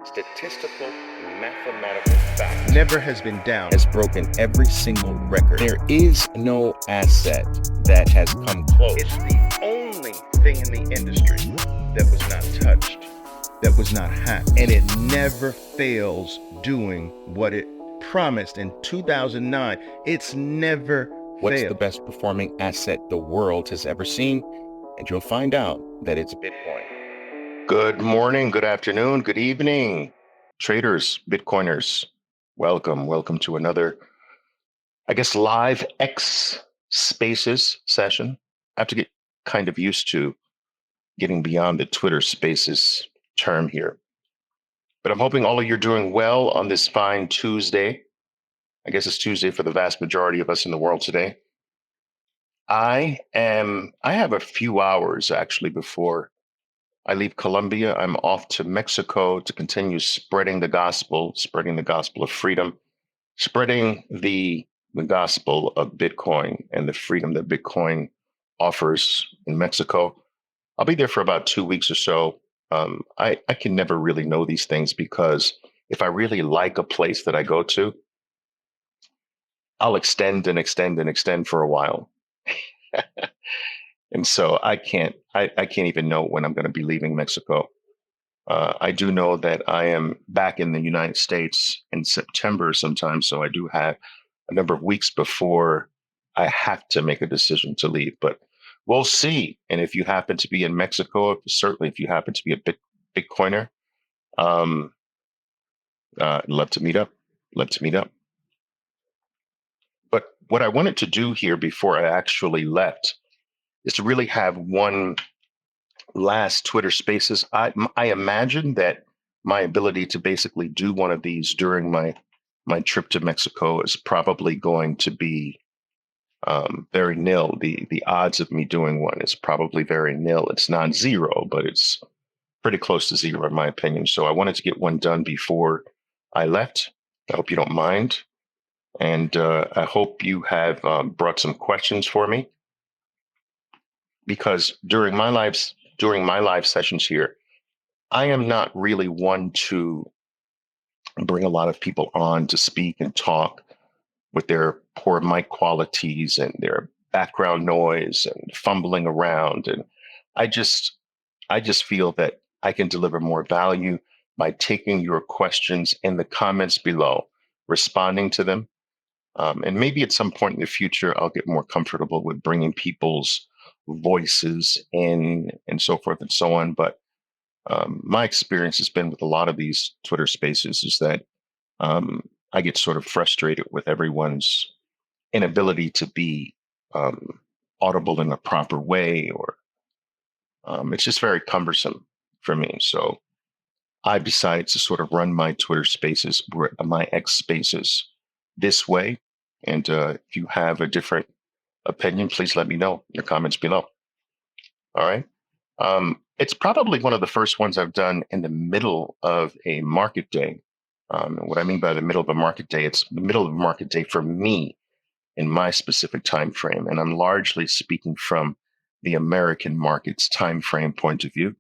statistical, mathematical fact never has been down. has broken every single record. There is no asset that has come close. It's the only thing in the industry that was not touched, that was not hacked, and it never fails doing what it promised in 2009. It's never What's failed. the best performing asset the world has ever seen? And you'll find out that it's Bitcoin. Good morning, good afternoon, good evening, traders, Bitcoiners. Welcome to another, live X Spaces session. I have to get kind of used to getting beyond the Twitter Spaces term here. But I'm hoping all of you are doing well on this fine Tuesday. I guess it's Tuesday for the vast majority of us in the world today. I have a few hours actually before I leave Colombia. I'm off to Mexico to continue spreading the gospel of freedom, spreading the gospel of Bitcoin and the freedom that Bitcoin offers in Mexico. I'll be there for about 2 weeks or so. I can never really know these things because if I really like a place that I go to, I'll extend for a while. And so I can't even know when I'm going to be leaving Mexico. I do know that I am back in the United States in September sometime. So I do have a number of weeks before I have to make a decision to leave, but we'll see. And if you happen to be in Mexico, certainly if you happen to be a Bitcoiner, love to meet up. But what I wanted to do here before I actually left is to really have one last Twitter Spaces. I imagine that my ability to basically do one of these during my trip to Mexico is probably going to be very nil. The odds of me doing one is probably very nil. It's not zero, but it's pretty close to zero in my opinion. So I wanted to get one done before I left. I hope you don't mind. And I hope you have brought some questions for me, because during my live sessions here, I am not really one to bring a lot of people on to speak and talk with their poor mic qualities and their background noise and fumbling around. And I just feel that I can deliver more value by taking your questions in the comments below, responding to them. And maybe at some point in the future, I'll get more comfortable with bringing people's voices in and so forth and so on. But my experience has been with a lot of these Twitter Spaces is that I get sort of frustrated with everyone's inability to be audible in a proper way, or it's just very cumbersome for me. So I decided to sort of run my Twitter Spaces, my X Spaces this way. And if you have a different opinion, please let me know in the comments below. All right. It's probably one of the first ones I've done in the middle of a market day. What I mean by the middle of a market day, it's the middle of a market day for me in my specific time frame. And I'm largely speaking from the American market's time frame point of view.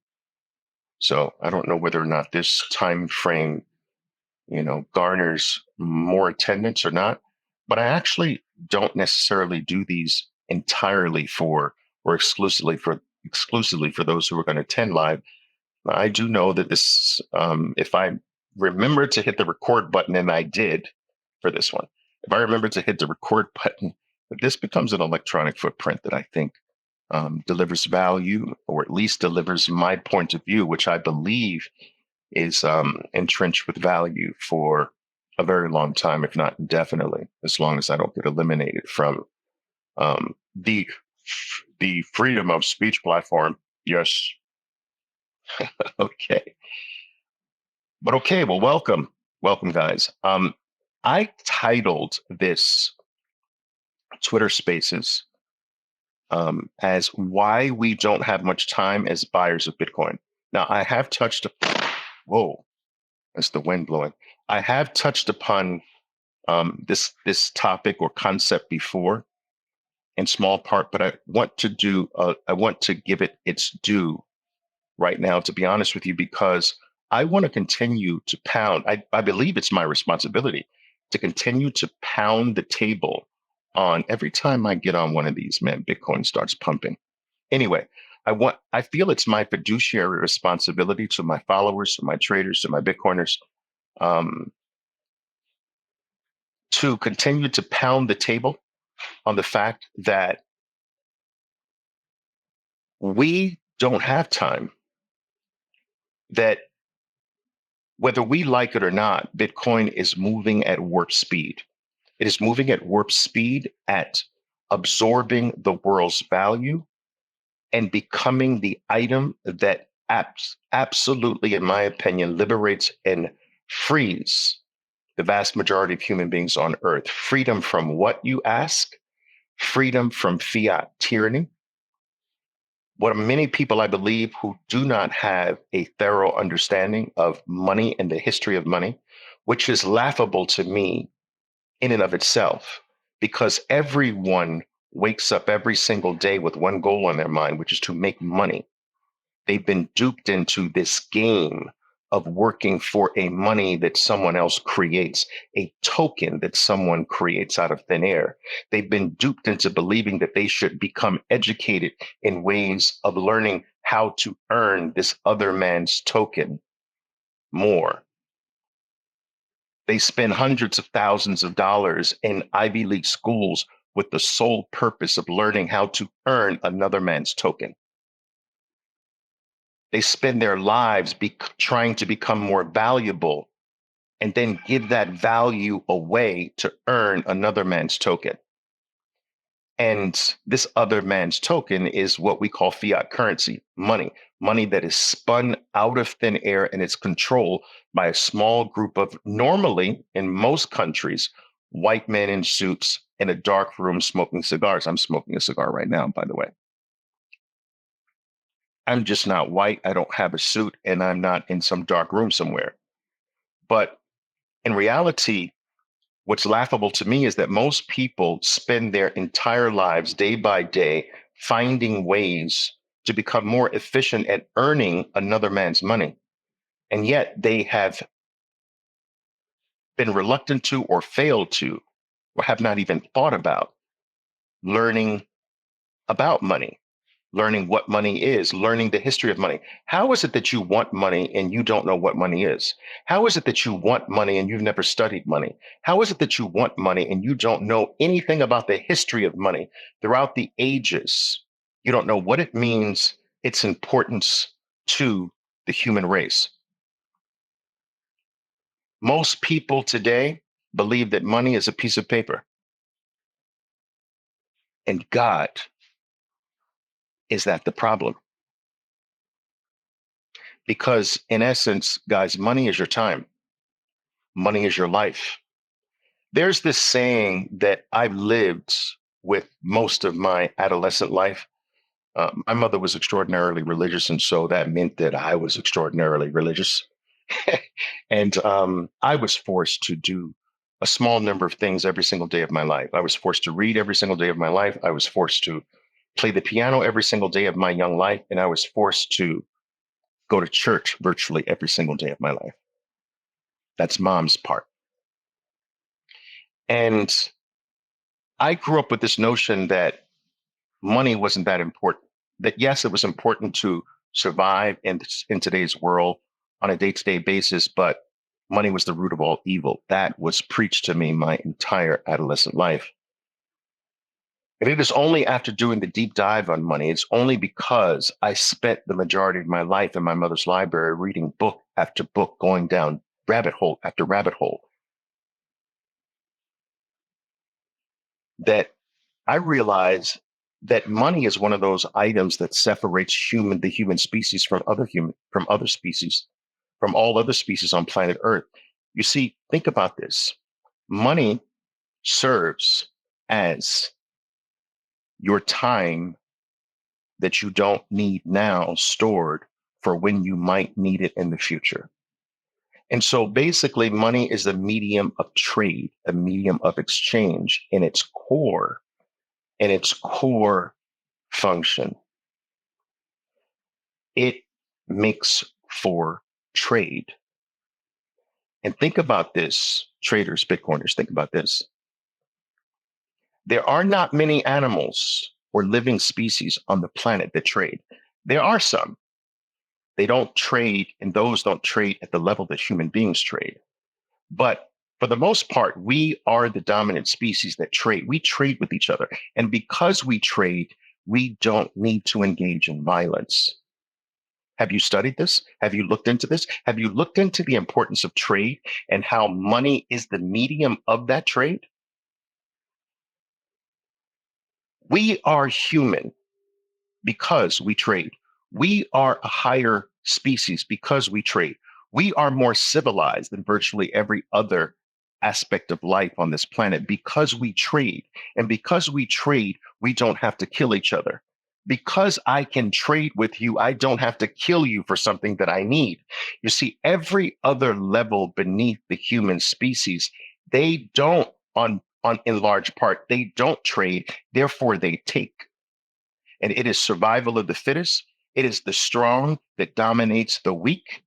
So I don't know whether or not this time frame, garners more attendance or not. But I actually don't necessarily do these entirely for or exclusively for those who are going to attend live. I do know that this, if I remember to hit the record button, and I did for this one, if I remember to hit the record button, this becomes an electronic footprint that I think delivers value, or at least delivers my point of view, which I believe is entrenched with value for a very long time, if not indefinitely, as long as I don't get eliminated from the freedom of speech platform. Yes. Okay. But okay, well, welcome, guys. I titled this Twitter Spaces as "Why We Don't Have Much Time as Buyers of Bitcoin." Now, I have touched. Whoa, that's the wind blowing. I have touched upon this topic or concept before, in small part, but I want to give it its due right now, to be honest with you, because I want to continue to pound. I believe it's my responsibility to continue to pound the table on every time I get on one of these, man, Bitcoin starts pumping. Anyway, I feel it's my fiduciary responsibility to my followers, to my traders, to my Bitcoiners, um, to continue to pound the table on the fact that we don't have time, that whether we like it or not, Bitcoin is moving at warp speed. It is moving at warp speed at absorbing the world's value and becoming the item that absolutely, in my opinion, liberates and frees the vast majority of human beings on earth. Freedom from what you ask, freedom from fiat tyranny. What many people, I believe, who do not have a thorough understanding of money and the history of money, which is laughable to me in and of itself, because everyone wakes up every single day with one goal on their mind, which is to make money. They've been duped into this game of working for a money that someone else creates, a token that someone creates out of thin air. They've been duped into believing that they should become educated in ways of learning how to earn this other man's token more. They spend hundreds of thousands of dollars in Ivy League schools with the sole purpose of learning how to earn another man's token. They spend their lives trying to become more valuable and then give that value away to earn another man's token. And this other man's token is what we call fiat currency, money that is spun out of thin air and it's controlled by a small group of, normally in most countries, white men in suits in a dark room smoking cigars. I'm smoking a cigar right now, by the way. I'm just not white. I don't have a suit and I'm not in some dark room somewhere. But in reality, what's laughable to me is that most people spend their entire lives day by day finding ways to become more efficient at earning another man's money. And yet they have been reluctant to or failed to, or have not even thought about learning about money, learning what money is, learning the history of money. How is it that you want money and you don't know what money is? How is it that you want money and you've never studied money? How is it that you want money and you don't know anything about the history of money throughout the ages? You don't know what it means, its importance to the human race. Most people today believe that money is a piece of paper. And God, is that the problem? Because in essence, guys, money is your time. Money is your life. There's this saying that I've lived with most of my adolescent life. My mother was extraordinarily religious, and so that meant that I was extraordinarily religious. And I was forced to do a small number of things every single day of my life. I was forced to read every single day of my life. I was forced to play the piano every single day of my young life. And I was forced to go to church virtually every single day of my life. That's mom's part. And I grew up with this notion that money wasn't that important. That yes, it was important to survive in today's world on a day-to-day basis, but money was the root of all evil. That was preached to me my entire adolescent life. And it is only after doing the deep dive on money, it's only because I spent the majority of my life in my mother's library reading book after book, going down rabbit hole after rabbit hole, that I realize that money is one of those items that separates the human species from other species, from all other species on planet Earth. You see, think about this. Money serves as your time that you don't need now stored for when you might need it in the future. And so basically, money is a medium of trade, a medium of exchange in its core function. It makes for trade. And think about this, traders, Bitcoiners, think about this. There are not many animals or living species on the planet that trade. There are some. They don't trade, and those don't trade at the level that human beings trade. But for the most part, we are the dominant species that trade. We trade with each other. And because we trade, we don't need to engage in violence. Have you studied this? Have you looked into this? Have you looked into the importance of trade and how money is the medium of that trade? We are human because we trade. We are a higher species because we trade. We are more civilized than virtually every other aspect of life on this planet because we trade. And because we trade, we don't have to kill each other. Because I can trade with you, I don't have to kill you for something that I need. You see, every other level beneath the human species, they don't, on in large part, they don't trade, therefore they take. And it is survival of the fittest. It is the strong that dominates the weak.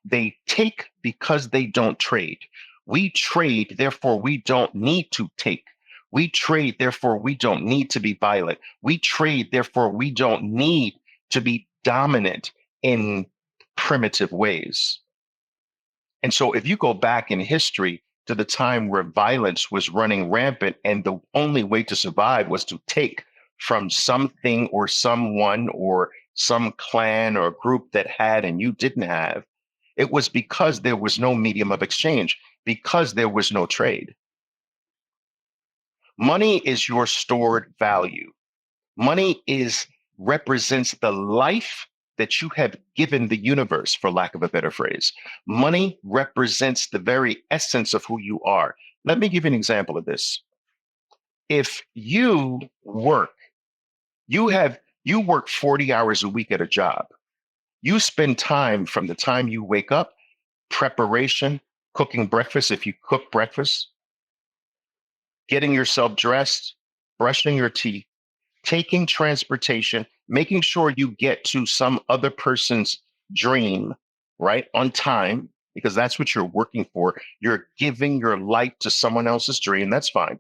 They take because they don't trade. We trade, therefore we don't need to take. We trade, therefore we don't need to be violent. We trade, therefore we don't need to be dominant in primitive ways. And so if you go back in history to the time where violence was running rampant and the only way to survive was to take from something or someone or some clan or group that had and you didn't have, it was because there was no medium of exchange, because there was no trade. Money is your stored value. Money represents the life that you have given the universe, for lack of a better phrase. Money represents the very essence of who you are. Let me give you an example of this. If you work, you work 40 hours a week at a job. You spend time from the time you wake up, preparation, cooking breakfast, if you cook breakfast, getting yourself dressed, brushing your teeth, taking transportation, making sure you get to some other person's dream, right, on time, because that's what you're working for. You're giving your life to someone else's dream. That's fine.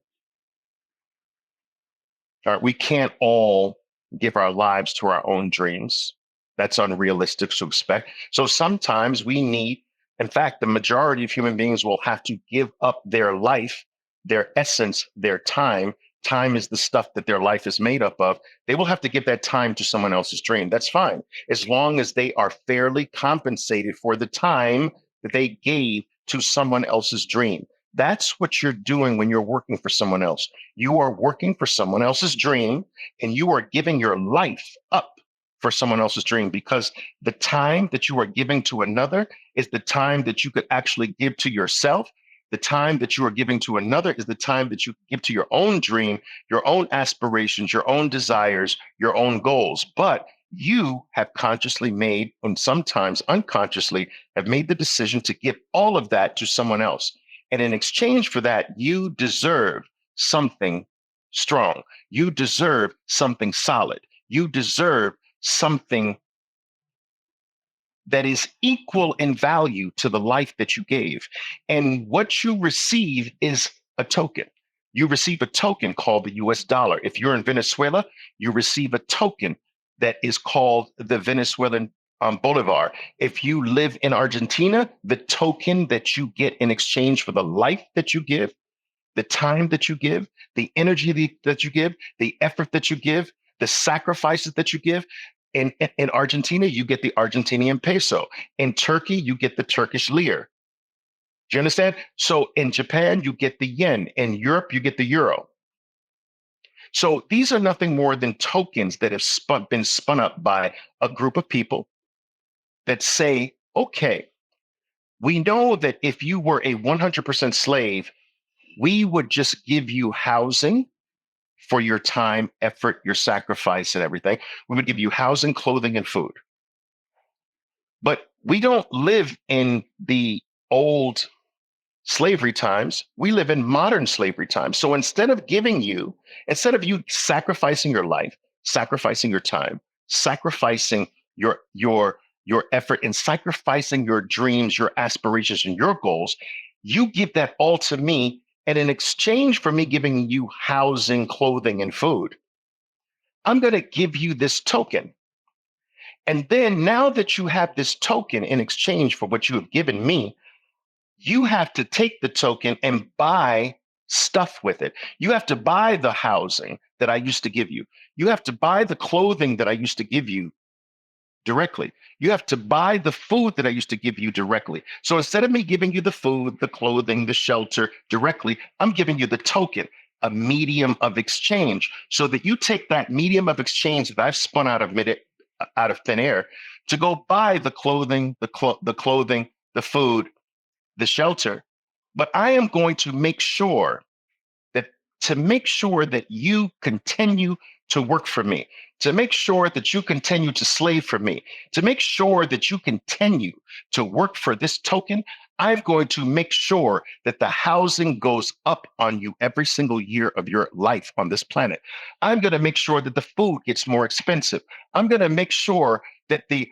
All right, we can't all give our lives to our own dreams. That's unrealistic to expect. So sometimes we need, in fact, the majority of human beings will have to give up their life, their essence, their time. Time is the stuff that their life is made up of. They will have to give that time to someone else's dream. That's fine, as long as they are fairly compensated for the time that they gave to someone else's dream. That's what you're doing when you're working for someone else. You are working for someone else's dream, and you are giving your life up for someone else's dream, because the time that you are giving to another is the time that you could actually give to yourself. The time that you are giving to another is the time that you give to your own dream, your own aspirations, your own desires, your own goals. But you have consciously made, and sometimes unconsciously, have made the decision to give all of that to someone else. And in exchange for that, you deserve something strong. You deserve something solid. You deserve something that is equal in value to the life that you gave. And what you receive is a token. You receive a token called the US dollar. If you're in Venezuela, you receive a token that is called the Venezuelan Bolivar. If you live in Argentina, the token that you get in exchange for the life that you give, the time that you give, the energy that you give, the effort that you give, the sacrifices that you give. In Argentina, you get the Argentinian peso. In Turkey, you get the Turkish lira. Do you understand? So in Japan, you get the yen. In Europe, you get the euro. So these are nothing more than tokens that have been spun up by a group of people that say, okay, we know that if you were a 100% slave, we would just give you housing for your time, effort, your sacrifice, and everything. We would give you housing, clothing, and food. But we don't live in the old slavery times. We live in modern slavery times. So instead of you sacrificing your life, sacrificing your time, sacrificing your your effort, and sacrificing your dreams, your aspirations, and your goals. You give that all to me. And in exchange for me giving you housing, clothing, and food, I'm going to give you this token. And then now that you have this token in exchange for what you have given me, you have to take the token and buy stuff with it. You have to buy the housing that I used to give you. You have to buy the clothing that I used to give you directly. You have to buy the food that I used to give you directly. So instead of me giving you the food, the clothing, the shelter directly, I'm giving you the token, a medium of exchange, so that you take that medium of exchange that I've spun out of thin air to go buy the clothing, the food, the shelter. But I am going to make sure that you continue to work for me, to make sure that you continue to slave for me, to make sure that you continue to work for this token, I'm going to make sure that the housing goes up on you every single year of your life on this planet. I'm going to make sure that the food gets more expensive. I'm going to make sure that the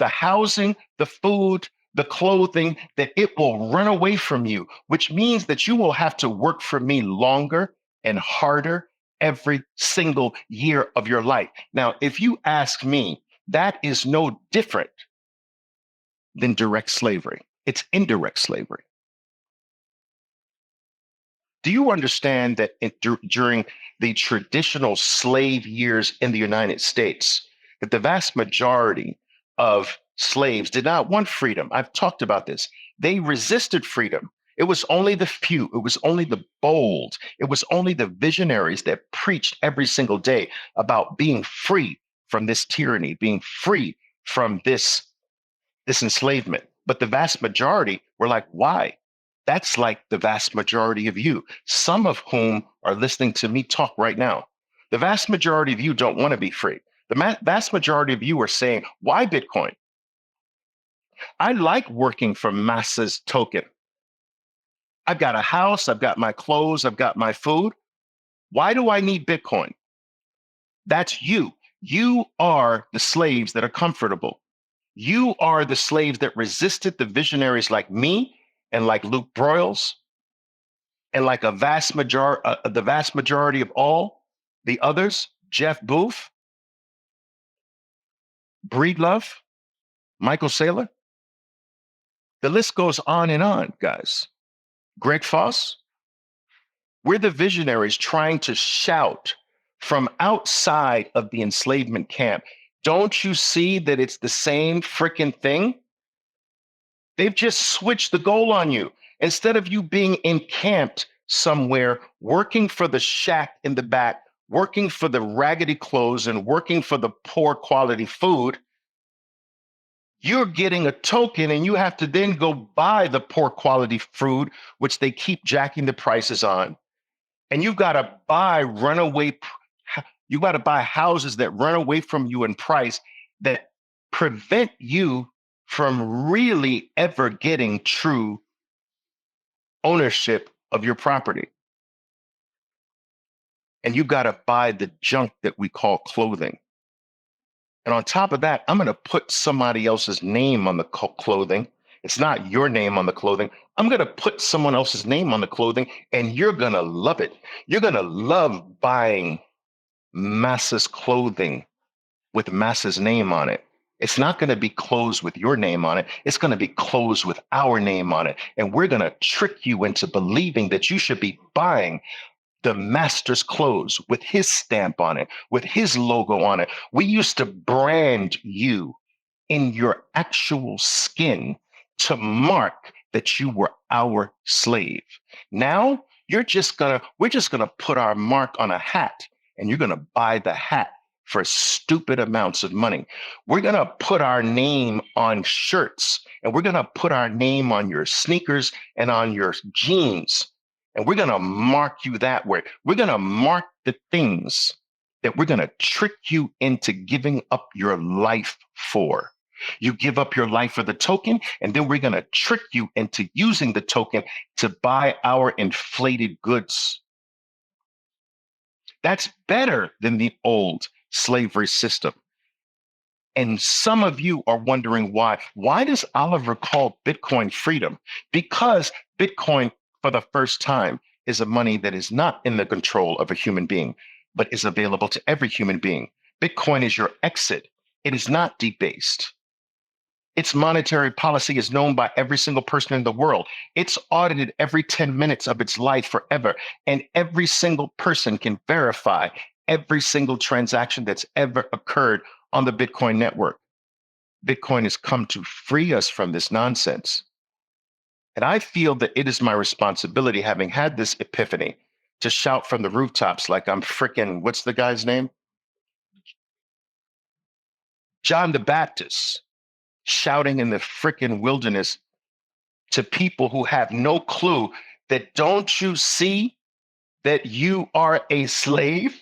housing, the food, the clothing, that it will run away from you, which means that you will have to work for me longer and harder every single year of your life. Now, if you ask me, that is no different than direct slavery. It's indirect slavery. Do you understand that during the traditional slave years in the United States, that the vast majority of slaves did not want freedom? I've talked about this. They resisted freedom. It was only the few, it was only the bold, it was only the visionaries that preached every single day about being free from this tyranny, being free from this enslavement. But the vast majority were like, why? That's like the vast majority of you, some of whom are listening to me talk right now. The vast majority of you don't want to be free. The vast majority of you are saying, why Bitcoin? I like working for masses token. I've got a house, I've got my clothes, I've got my food. Why do I need Bitcoin? That's you. You are the slaves that are comfortable. You are the slaves that resisted the visionaries like me and like Luke Broyles and like the vast majority of all the others, Jeff Booth, Breedlove, Michael Saylor. The list goes on, guys. Greg Foss. We're the visionaries trying to shout from outside of the enslavement camp. Don't you see that it's the same freaking thing? They've just switched the goal on you. Instead of you being encamped somewhere, working for the shack in the back, working for the raggedy clothes and working for the poor quality food, you're getting a token and you have to then go buy the poor quality food, which they keep jacking the prices on. And you've got to buy houses that run away from you in price, that prevent you from really ever getting true ownership of your property. And you've got to buy the junk that we call clothing. And on top of that, I'm going to put somebody else's name on the clothing. It's not your name on the clothing. I'm going to put someone else's name on the clothing, and you're going to love it. You're going to love buying masses clothing with masses name on it. It's not going to be clothes with your name on it. It's going to be clothes with our name on it. And we're going to trick you into believing that you should be buying the master's clothes with his stamp on it, with his logo on it. We used to brand you in your actual skin to mark that you were our slave. Now we're just gonna put our mark on a hat, and you're gonna buy the hat for stupid amounts of money. We're gonna put our name on shirts, and we're gonna put our name on your sneakers and on your jeans. And we're going to mark you that way. We're going to mark the things that we're going to trick you into giving up your life for. You give up your life for the token, and then we're going to trick you into using the token to buy our inflated goods. That's better than the old slavery system. And some of you are wondering why. Why does Oliver call Bitcoin freedom? Because Bitcoin, for the first time, is a money that is not in the control of a human being, but is available to every human being. Bitcoin is your exit. It is not debased. Its monetary policy is known by every single person in the world. It's audited every 10 minutes of its life forever. And every single person can verify every single transaction that's ever occurred on the Bitcoin network. Bitcoin has come to free us from this nonsense. And I feel that it is my responsibility, having had this epiphany, to shout from the rooftops like I'm freaking, what's the guy's name? John the Baptist, shouting in the freaking wilderness to people who have no clue that don't you see that you are a slave?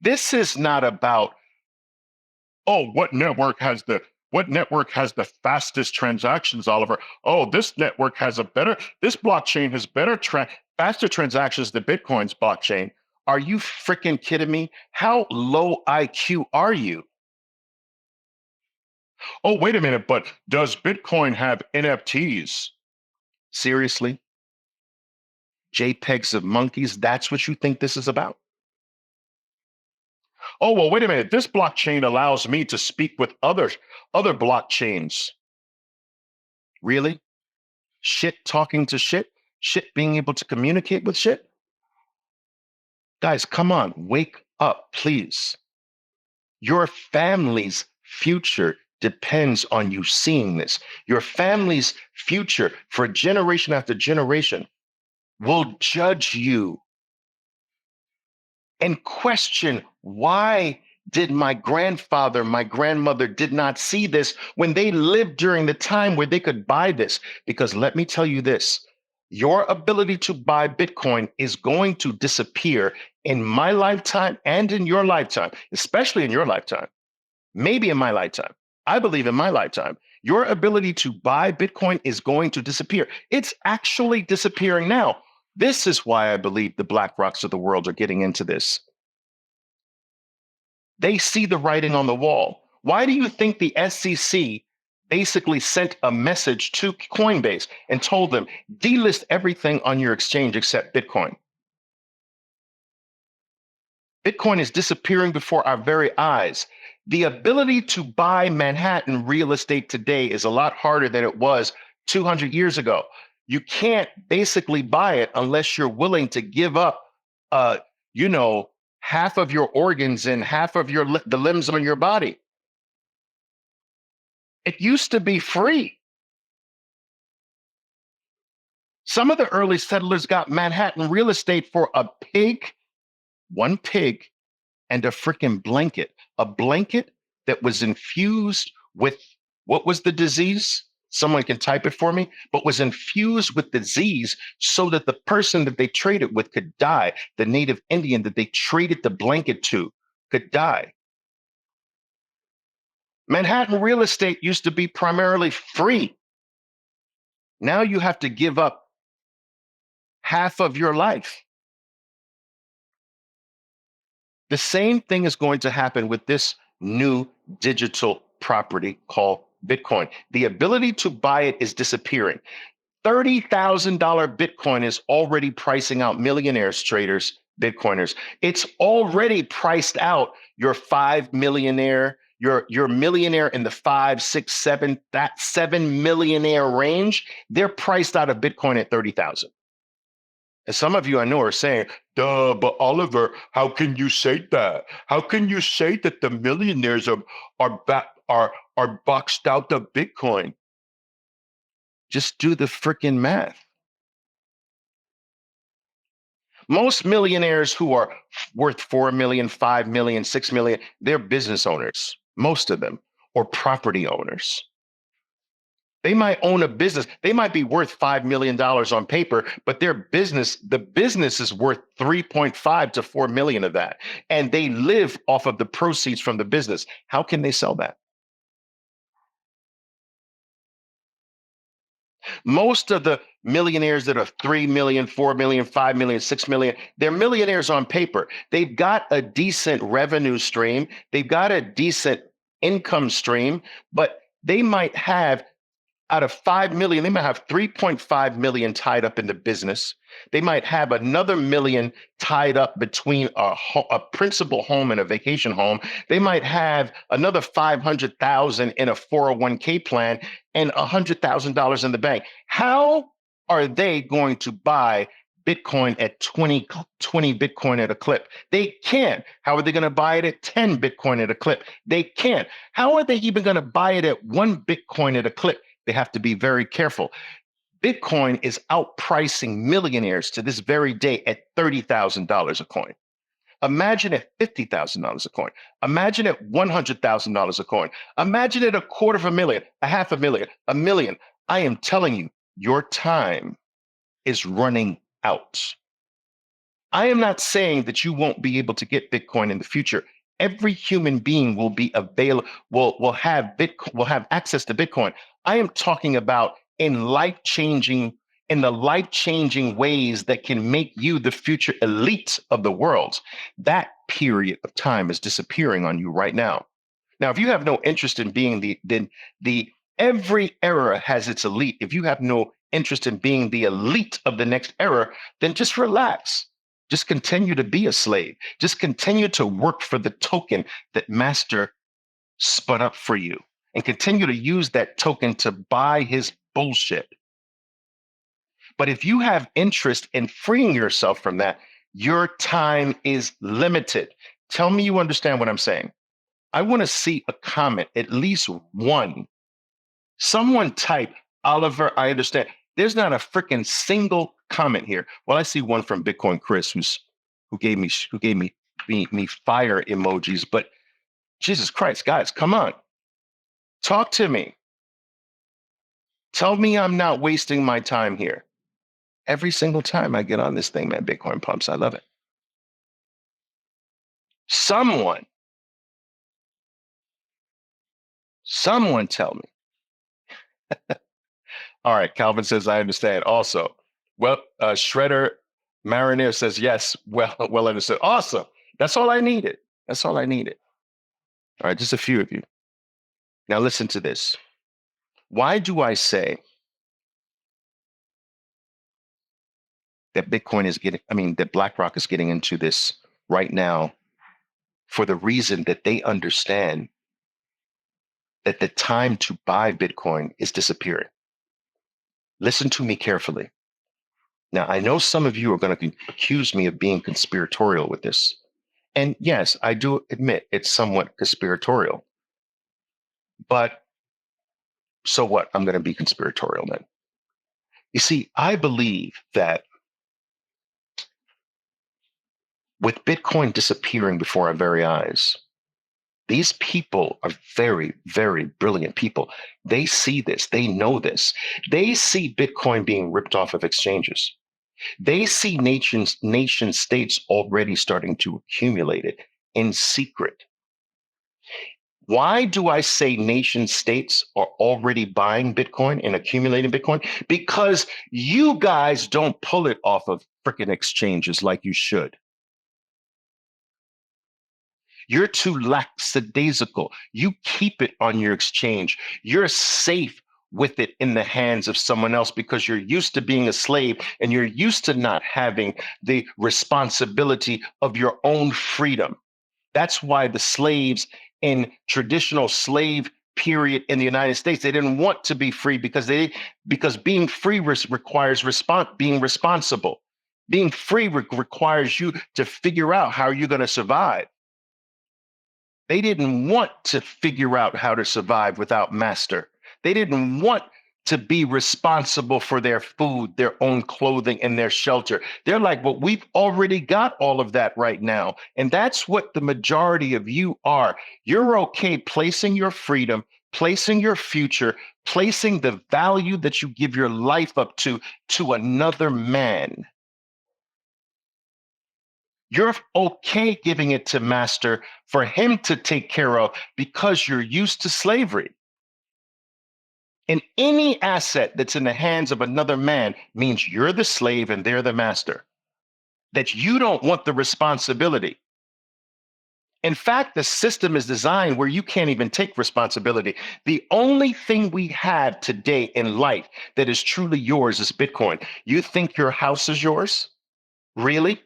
This is not about, oh, what network has the fastest transactions, Oliver? Oh, this blockchain has faster transactions than Bitcoin's blockchain. Are you freaking kidding me? How low IQ are you? Oh, wait a minute, but does Bitcoin have NFTs? Seriously? JPEGs of monkeys? That's what you think this is about? Oh, well, wait a minute. This blockchain allows me to speak with other blockchains. Really? Shit talking to shit? Shit being able to communicate with shit? Guys, come on, wake up, please. Your family's future depends on you seeing this. Your family's future, for generation after generation, will judge you and question, why did my grandfather, my grandmother did not see this when they lived during the time where they could buy this? Because let me tell you this, your ability to buy Bitcoin is going to disappear in my lifetime and in your lifetime, especially in your lifetime, maybe in my lifetime. I believe in my lifetime, your ability to buy Bitcoin is going to disappear. It's actually disappearing now. This is why I believe the BlackRocks of the world are getting into this. They see the writing on the wall. Why do you think the SEC basically sent a message to Coinbase and told them, delist everything on your exchange except Bitcoin? Bitcoin is disappearing before our very eyes. The ability to buy Manhattan real estate today is a lot harder than it was 200 years ago. You can't basically buy it unless you're willing to give up, you know, half of your organs and half of the limbs on your body. It used to be free. Some of the early settlers got Manhattan real estate for a pig, one pig, and a freaking a blanket that was infused with, what was the disease? Someone can type it for me, but was infused with disease so that the person that they traded with could die. The native Indian that they traded the blanket to could die. Manhattan real estate used to be primarily free. Now you have to give up half of your life. The same thing is going to happen with this new digital property called Bitcoin. The ability to buy it is disappearing. $30,000 Bitcoin is already pricing out millionaires, traders, Bitcoiners. It's already priced out your 5 millionaire, your millionaire in the 5, 6, 7, that 7 millionaire range. They're priced out of Bitcoin at 30,000. And some of you I know are saying, duh, but Oliver, how can you say that? How can you say that the millionaires are boxed out of Bitcoin? Just do the freaking math. Most millionaires who are worth 4 million, 5 million, 6 million, they're business owners, most of them, or property owners. They might own a business. They might be worth $5 million on paper, but the business is worth 3.5 to 4 million of that. And they live off of the proceeds from the business. How can they sell that? Most of the millionaires that are 3 million, 4 million, 5 million, 6 million, they're millionaires on paper. They've got a decent revenue stream, they've got a decent income stream, but they might have out of 5 million, they might have 3.5 million tied up in the business. They might have another million tied up between a principal home and a vacation home. They might have another 500,000 in a 401k plan and $100,000 in the bank. How are they going to buy Bitcoin at 20 Bitcoin at a clip? They can't. How are they going to buy it at 10 Bitcoin at a clip? They can't. How are they even going to buy it at 1 Bitcoin at a clip? They have to be very careful. Bitcoin is outpricing millionaires to this very day at $30,000 a coin. Imagine at $50,000 a coin. Imagine at $100,000 a coin. Imagine at $250,000, $500,000, $1 million. I am telling you, your time is running out. I am not saying that you won't be able to get Bitcoin in the future. Every human being will be available, will have Bitcoin, will have access to Bitcoin. I am talking about in the life-changing ways that can make you the future elite of the world. That period of time is disappearing on you right now. Now, if you have no interest in being the every era has its elite. If you have no interest in being the elite of the next era, then just relax. Just continue to be a slave. Just continue to work for the token that master spun up for you and continue to use that token to buy his bullshit. But if you have interest in freeing yourself from that, your time is limited. Tell me you understand what I'm saying. I want to see a comment, at least one. Someone type, Oliver, I understand. There's not a freaking single comment here. Well, I see one from Bitcoin Chris, who gave me fire emojis. But Jesus Christ, guys, come on, talk to me. Tell me I'm not wasting my time here. Every single time I get on this thing, man, Bitcoin pumps. I love it. Someone tell me. All right, Calvin says, I understand. Also, well, Shredder Mariner says, yes, well understood. Awesome. That's all I needed. That's all I needed. All right, just a few of you. Now listen to this. Why do I say that that BlackRock is getting into this right now? For the reason that they understand that the time to buy Bitcoin is disappearing. Listen to me carefully. Now, I know some of you are going to accuse me of being conspiratorial with this. And yes, I do admit it's somewhat conspiratorial. But so what? I'm going to be conspiratorial then. You see, I believe that with Bitcoin disappearing before our very eyes, these people are very, very brilliant people. They see this. They know this. They see Bitcoin being ripped off of exchanges. They see nation states already starting to accumulate it in secret. Why do I say nation states are already buying Bitcoin and accumulating Bitcoin? Because you guys don't pull it off of freaking exchanges like you should. You're too lackadaisical. You keep it on your exchange. You're safe with it in the hands of someone else because you're used to being a slave and you're used to not having the responsibility of your own freedom. That's why the slaves in traditional slave period in the United States, they didn't want to be free because being free requires being responsible. Being free requires you to figure out how you're going to survive. They didn't want to figure out how to survive without master. They didn't want to be responsible for their food, their own clothing, and their shelter. They're like, well, we've already got all of that right now. And that's what the majority of you are. You're okay placing your freedom, placing your future, placing the value that you give your life up to another man. You're okay giving it to master for him to take care of because you're used to slavery. And any asset that's in the hands of another man means you're the slave and they're the master, that you don't want the responsibility. In fact, the system is designed where you can't even take responsibility. The only thing we have today in life that is truly yours is Bitcoin. You think your house is yours? Really?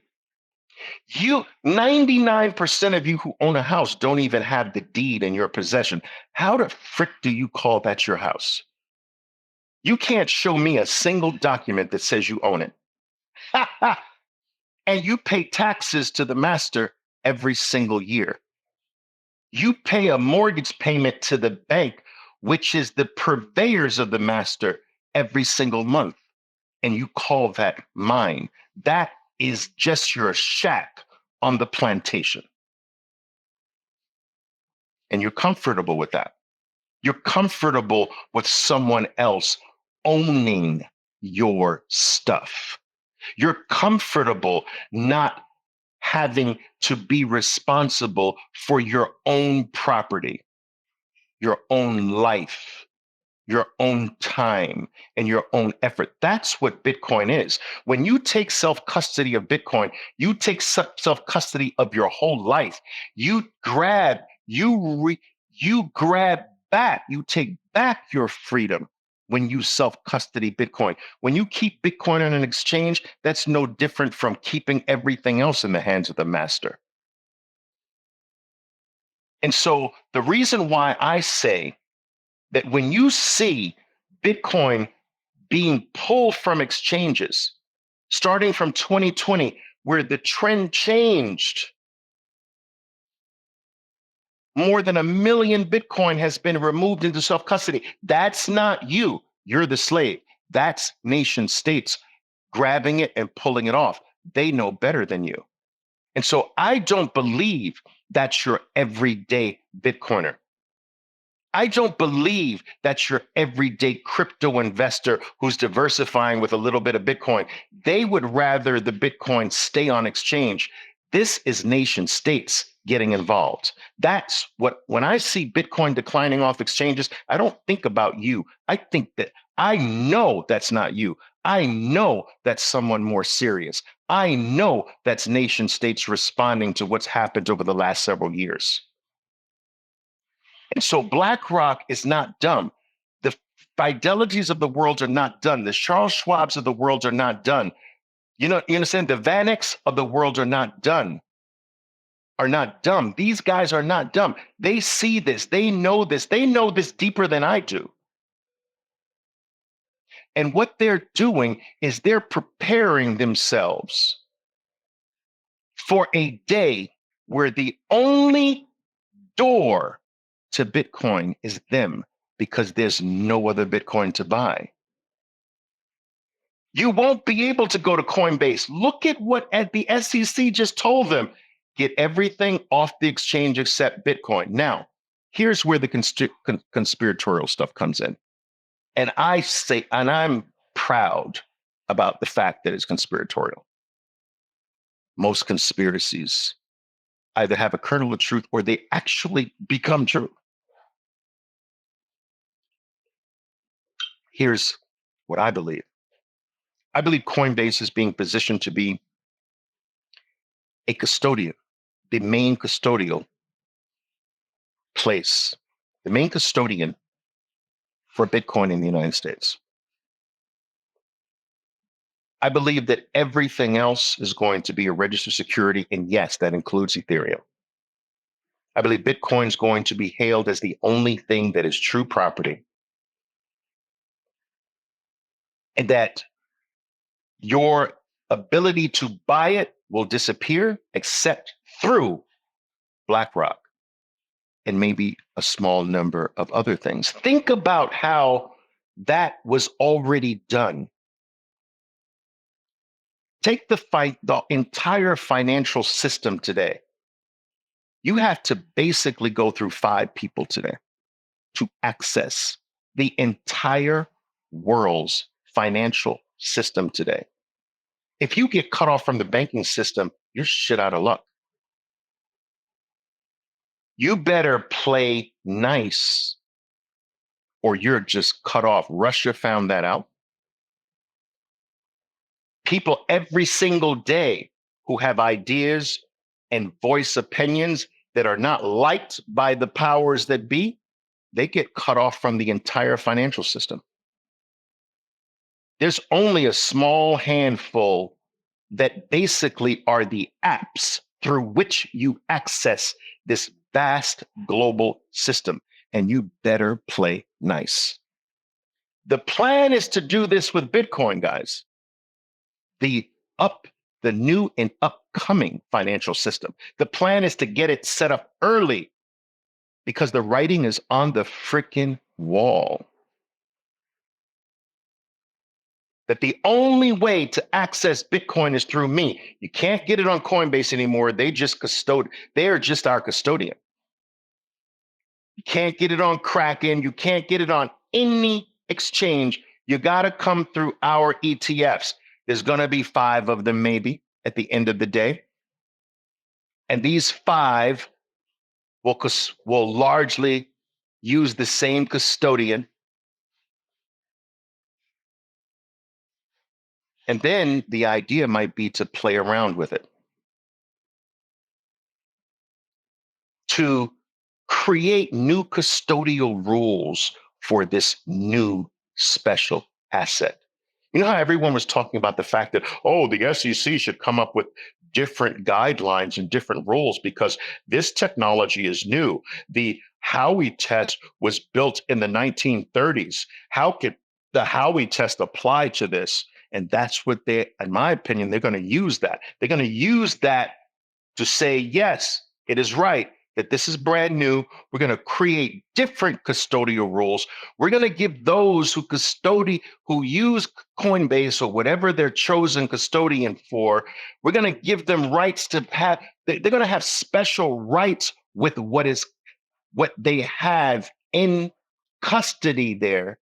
99% of you who own a house don't even have the deed in your possession. How the frick do you call that your house? You can't show me a single document that says you own it. And you pay taxes to the master every single year. You pay a mortgage payment to the bank, which is the purveyors of the master, every single month. And you call that mine. That is just your shack on the plantation. And you're comfortable with that. You're comfortable with someone else owning your stuff. You're comfortable not having to be responsible for your own property, your own life, your own time, and your own effort. That's what Bitcoin is. When you take self-custody of Bitcoin, you take self-custody of your whole life. You grab, you grab back, you take back your freedom when you self-custody Bitcoin. When you keep Bitcoin on an exchange, that's no different from keeping everything else in the hands of the master. And so the reason why I say that when you see Bitcoin being pulled from exchanges, starting from 2020, where the trend changed, more than 1 million Bitcoin has been removed into self-custody. That's not you. You're the slave. That's nation states grabbing it and pulling it off. They know better than you. And so I don't believe that's your everyday Bitcoiner. I don't believe that's your everyday crypto investor who's diversifying with a little bit of Bitcoin. They would rather the Bitcoin stay on exchange. This is nation states getting involved. That's what, when I see Bitcoin declining off exchanges, I don't think about you. I think that I know that's not you. I know that's someone more serious. I know that's nation states responding to what's happened over the last several years. And so BlackRock is not dumb. The Fidelities of the world are not done. The Charles Schwabs of the world are not done. You understand? The Vanecks of the world are not done, are not dumb. These guys are not dumb. They see this. They know this. They know this deeper than I do. And what they're doing is they're preparing themselves for a day where the only door to Bitcoin is them, because there's no other Bitcoin to buy. You won't be able to go to Coinbase. Look at what the SEC just told them. Get everything off the exchange except Bitcoin. Now, here's where the conspiratorial stuff comes in. And I'm proud about the fact that it's conspiratorial. Most conspiracies either have a kernel of truth or they actually become true. Here's what I believe. I believe Coinbase is being positioned to be a custodian, the main custodial place, the main custodian for Bitcoin in the United States. I believe that everything else is going to be a registered security, and yes, that includes Ethereum. I believe Bitcoin is going to be hailed as the only thing that is true property, and that your ability to buy it will disappear except through BlackRock and maybe a small number of other things. Think about how that was already done. Take the entire financial system today. You have to basically go through 5 people today to access the entire world's financial system today. If you get cut off from the banking system, you're shit out of luck. You better play nice or you're just cut off. Russia found that out. People every single day who have ideas and voice opinions that are not liked by the powers that be, they get cut off from the entire financial system. There's only a small handful that basically are the apps through which you access this vast global system, and you better play nice. The plan is to do this with Bitcoin, guys. The up the new and upcoming financial system. The plan is to get it set up early because the writing is on the freaking wall. That the only way to access Bitcoin is through me. You can't get it on Coinbase anymore. They are just our custodian. You can't get it on Kraken. You can't get it on any exchange. You got to come through our ETFs. There's going to be 5 of them maybe at the end of the day. And these 5 will largely use the same custodian. And then the idea might be to play around with it, to create new custodial rules for this new special asset. You know how everyone was talking about the fact that, oh, the SEC should come up with different guidelines and different rules because this technology is new. The Howey test was built in the 1930s. How could the Howey test apply to this? And that's what in my opinion, they're going to use that. They're going to use that to say, yes, it is right that this is brand new. We're going to create different custodial rules. We're going to give those who use Coinbase or whatever their chosen custodian for, we're going to give them rights to have, they're going to have special rights with what they have in custody there.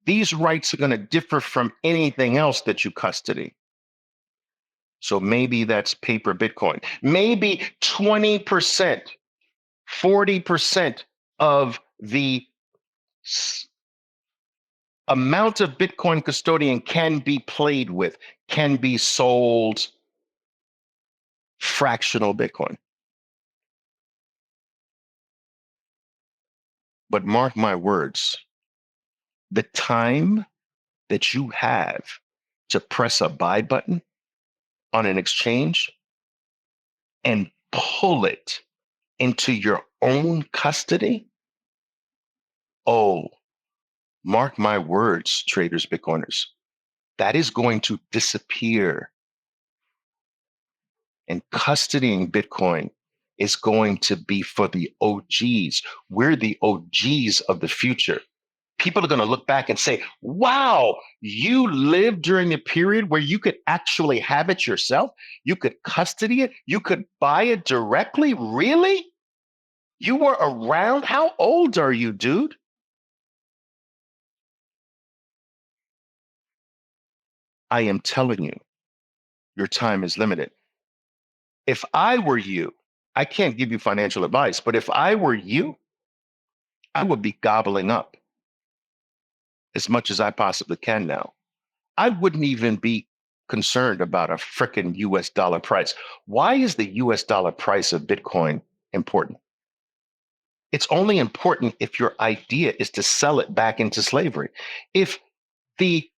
These rights are going to differ from anything else that you custody. So maybe that's paper Bitcoin. Maybe 20%, 40% of the amount of Bitcoin custodian can be played with, can be sold fractional Bitcoin. But mark my words, the time that you have to press a buy button on an exchange and pull it into your own custody, oh, mark my words, traders, Bitcoiners, that is going to disappear. And custodying Bitcoin is going to be for the OGs. We're the OGs of the future. People are going to look back and say, wow, you lived during a period where you could actually have it yourself. You could custody it. You could buy it directly. Really? You were around? How old are you, dude? I am telling you, your time is limited. If I were you, I can't give you financial advice, but if I were you, I would be gobbling up as much as I possibly can now. I wouldn't even be concerned about a frickin' US dollar price. Why is the US dollar price of Bitcoin important? It's only important if your idea is to sell it back into slavery. If the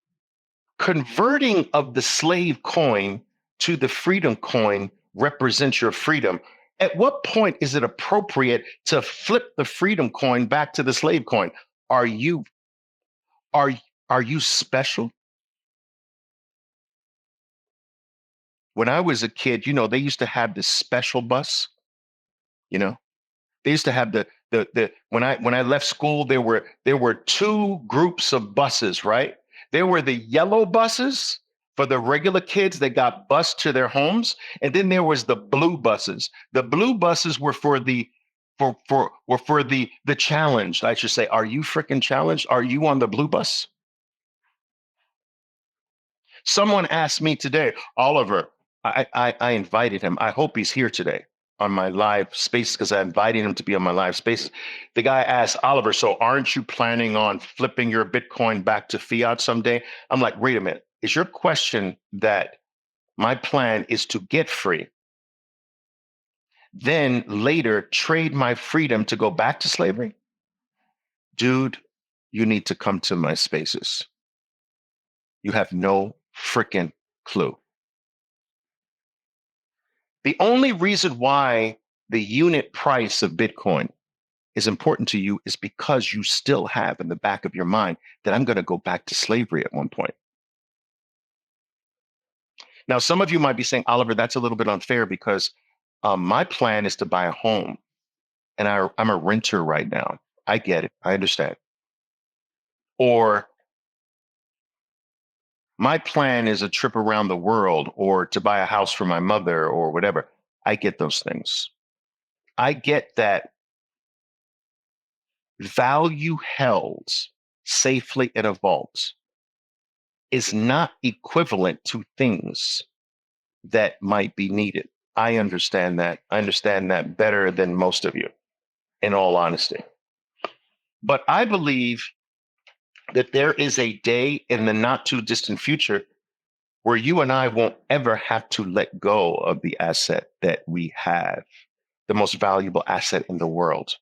converting of the slave coin to the freedom coin represents your freedom, at what point is it appropriate to flip the freedom coin back to the slave coin? Are you special? When I was a kid, they used to have this special bus, they used to have the when I left school, there were 2 groups of buses, right? There were the yellow buses for the regular kids that got bused to their homes, and then there was the blue buses. The blue buses were for the challenged, I should say. Are you freaking challenged? Are you on the blue bus? Someone asked me today, Oliver, I invited him. I hope he's here today. on my live space because I invited him to be on my live space. The guy asked, Oliver, so aren't you planning on flipping your Bitcoin back to fiat someday? I'm like, wait a minute. Is your question that my plan is to get free, then later trade my freedom to go back to slavery? Dude, you need to come to my spaces. You have no freaking clue. The only reason why the unit price of Bitcoin is important to you is because you still have in the back of your mind that I'm going to go back to slavery at one point. Now, some of you might be saying, Oliver, that's a little bit unfair because my plan is to buy a home and I'm a renter right now. I get it. I understand. Or my plan is a trip around the world or to buy a house for my mother or whatever. I get those things. I get that value held safely in a vault is not equivalent to things that might be needed. I understand that. I understand that better than most of you, in all honesty. But I believe that there is a day in the not too distant future where you and I won't ever have to let go of the asset that we have, the most valuable asset in the world.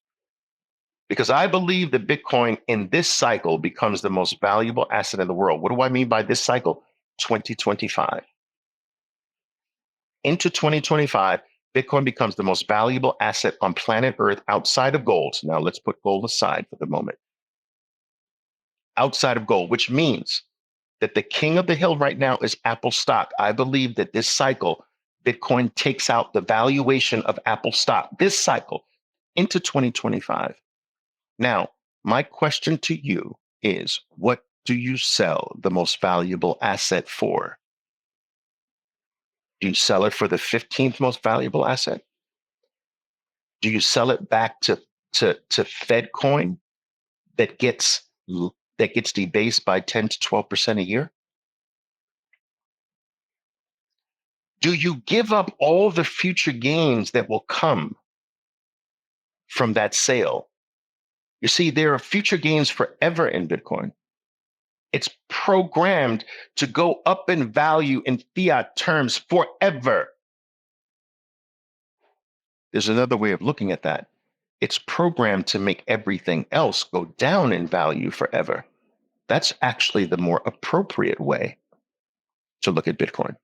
Because I believe that Bitcoin in this cycle becomes the most valuable asset in the world. What do I mean by this cycle? 2025. Into 2025, Bitcoin becomes the most valuable asset on planet Earth outside of gold. Now let's put gold aside for the moment. Outside of gold, which means that the king of the hill right now is Apple stock. I believe that this cycle, Bitcoin takes out the valuation of Apple stock this cycle into 2025. Now, my question to you is, what do you sell the most valuable asset for? Do you sell it for the 15th most valuable asset? Do you sell it back to Fed coin that gets debased by 10 to 12% a year? Do you give up all the future gains that will come from that sale? You see, there are future gains forever in Bitcoin. It's programmed to go up in value in fiat terms forever. There's another way of looking at that. It's programmed to make everything else go down in value forever. That's actually the more appropriate way to look at Bitcoin.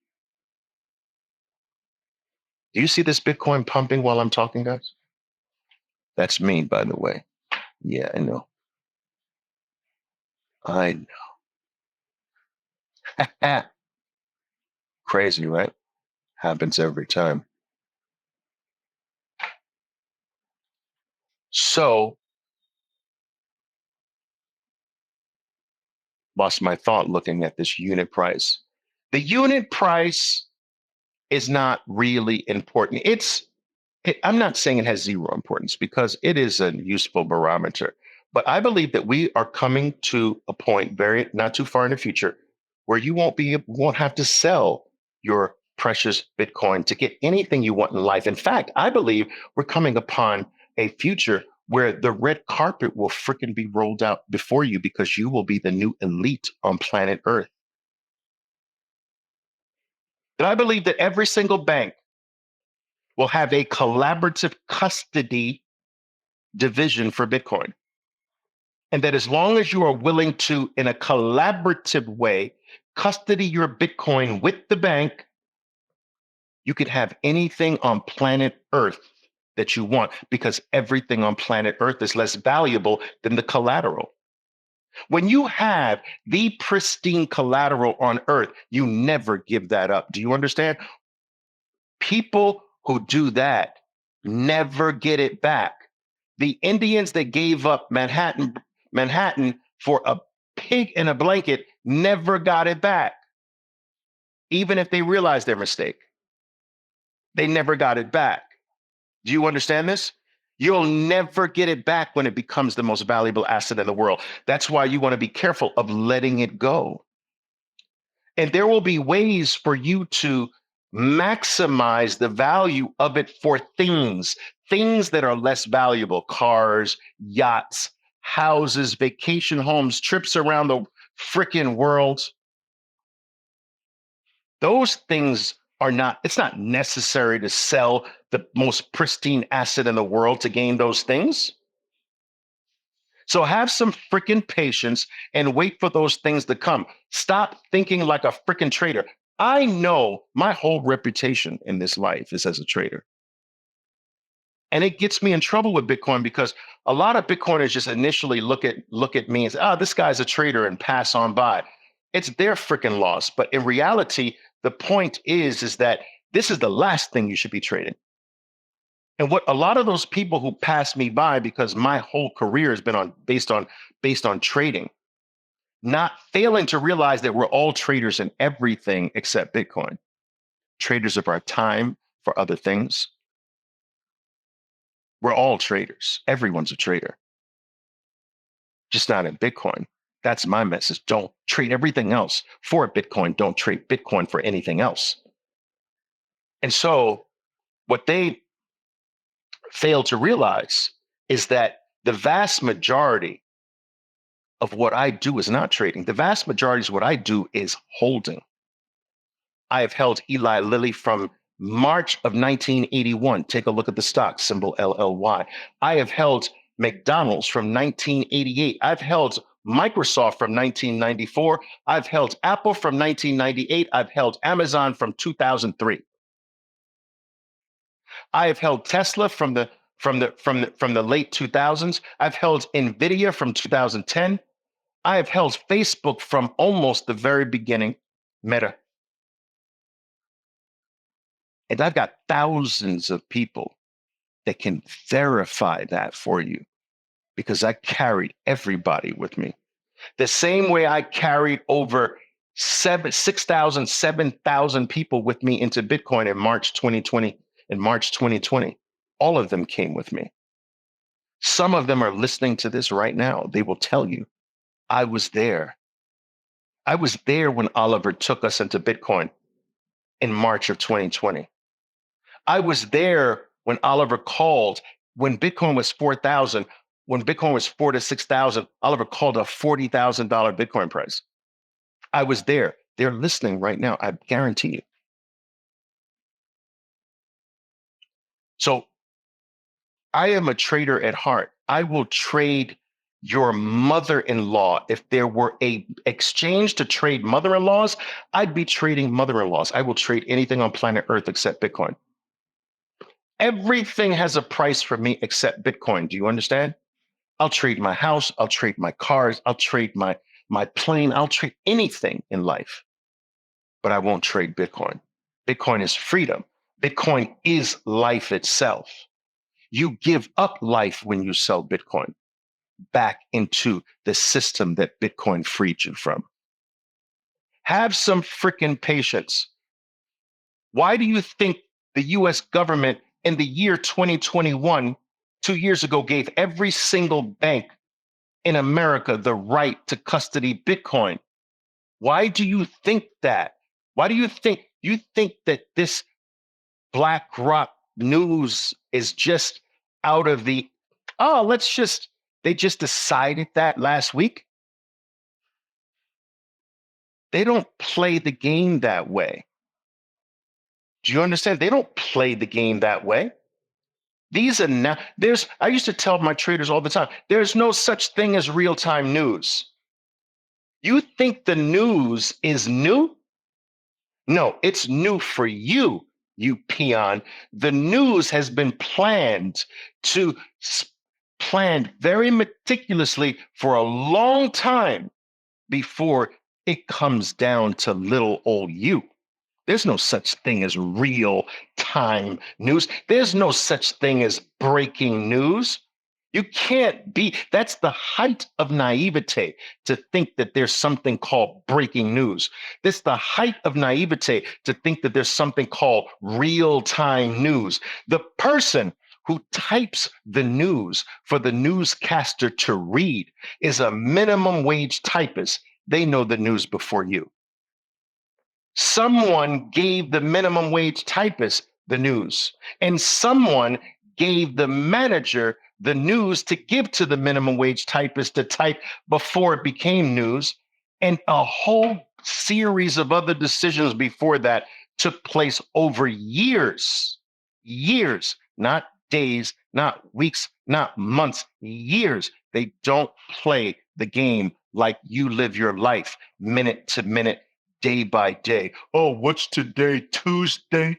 Do you see this Bitcoin pumping while I'm talking, guys? That's me, by the way. Yeah, I know. I know. Crazy, right? Happens every time. So, lost my thought looking at this unit price. The unit price is not really important. I'm not saying it has zero importance because it is a useful barometer. But I believe that we are coming to a point very not too far in the future where you won't have to sell your precious Bitcoin to get anything you want in life. In fact, I believe we're coming upon a future where the red carpet will freaking be rolled out before you because you will be the new elite on planet Earth. And I believe that every single bank will have a collaborative custody division for Bitcoin. And that as long as you are willing to, in a collaborative way, custody your Bitcoin with the bank, you could have anything on planet Earth that you want because everything on planet Earth is less valuable than the collateral. When you have the pristine collateral on Earth, you never give that up. Do you understand? People who do that never get it back. The Indians that gave up Manhattan for a pig in a blanket never got it back. Even if they realized their mistake, they never got it back. Do you understand this? You'll never get it back when it becomes the most valuable asset in the world. That's why you want to be careful of letting it go. And there will be ways for you to maximize the value of it for things that are less valuable: cars, yachts, houses, vacation homes, trips around the freaking world. Those things are not, it's not necessary to sell the most pristine asset in the world to gain those things. So have some freaking patience and wait for those things to come. Stop thinking like a freaking trader. I know my whole reputation in this life is as a trader. And it gets me in trouble with Bitcoin because a lot of Bitcoiners just initially look at me and say, "Oh, this guy's a trader," and pass on by. It's their freaking loss. But in reality, the point is that this is the last thing you should be trading. And what a lot of those people who pass me by, because my whole career has been based on trading, not failing to realize that we're all traders in everything except Bitcoin. Traders of our time for other things. We're all traders. Everyone's a trader, just not in Bitcoin. That's my message. Don't trade everything else for Bitcoin. Don't trade Bitcoin for anything else. And so what they fail to realize is that the vast majority of what I do is not trading. The vast majority of what I do is holding. I have held Eli Lilly from March of 1981. Take a look at the stock symbol LLY. I have held McDonald's from 1988. I've held Microsoft from 1994. I've held Apple from 1998. I've held Amazon from 2003. I have held Tesla from the late 2000s. I've held Nvidia from 2010. I have held Facebook from almost the very beginning, Meta. And I've got thousands of people that can verify that for you because I carried everybody with me. The same way I carried over 6,000, 7,000 people with me into Bitcoin in March 2020. In March 2020, all of them came with me. Some of them are listening to this right now. They will tell you, I was there. I was there when Oliver took us into Bitcoin in March of 2020. I was there when Oliver called, when Bitcoin was 4,000, when Bitcoin was 4,000 to 6,000, Oliver called a $40,000 Bitcoin price. I was there. They're listening right now. I guarantee you. So I am a trader at heart. I will trade your mother-in-law. If there were a exchange to trade mother-in-laws, I'd be trading mother-in-laws. I will trade anything on planet Earth except Bitcoin. Everything has a price for me except Bitcoin. Do you understand? I'll trade my house. I'll trade my cars. I'll trade my plane. I'll trade anything in life, but I won't trade Bitcoin. Bitcoin is freedom. Bitcoin is life itself. You give up life when you sell Bitcoin back into the system that Bitcoin freed you from. Have some freaking patience. Why do you think the US government in the year 2021, 2 years ago, gave every single bank in America the right to custody Bitcoin? Why do you think that? Why do you think that this BlackRock news is just out of the, they just decided that last week? They don't play the game that way. Do you understand? They don't play the game that way. These are now, I used to tell my traders all the time, there's no such thing as real-time news. You think the news is new? No, it's new for you, you peon. The news has been planned very meticulously for a long time before it comes down to little old you. There's no such thing as real time news. There's no such thing as breaking news. You can't be, that's the height of naivete to think that there's something called breaking news. That's the height of naivete to think that there's something called real-time news. The person who types the news for the newscaster to read is a minimum wage typist. They know the news before you. Someone gave the minimum wage typist the news, and someone gave the manager the news to give to the minimum wage typist to type before it became news. And a whole series of other decisions before that took place over years, not days, not weeks, not months, years. They don't play the game like you live your life minute to minute, day by day. Oh, what's today? Tuesday?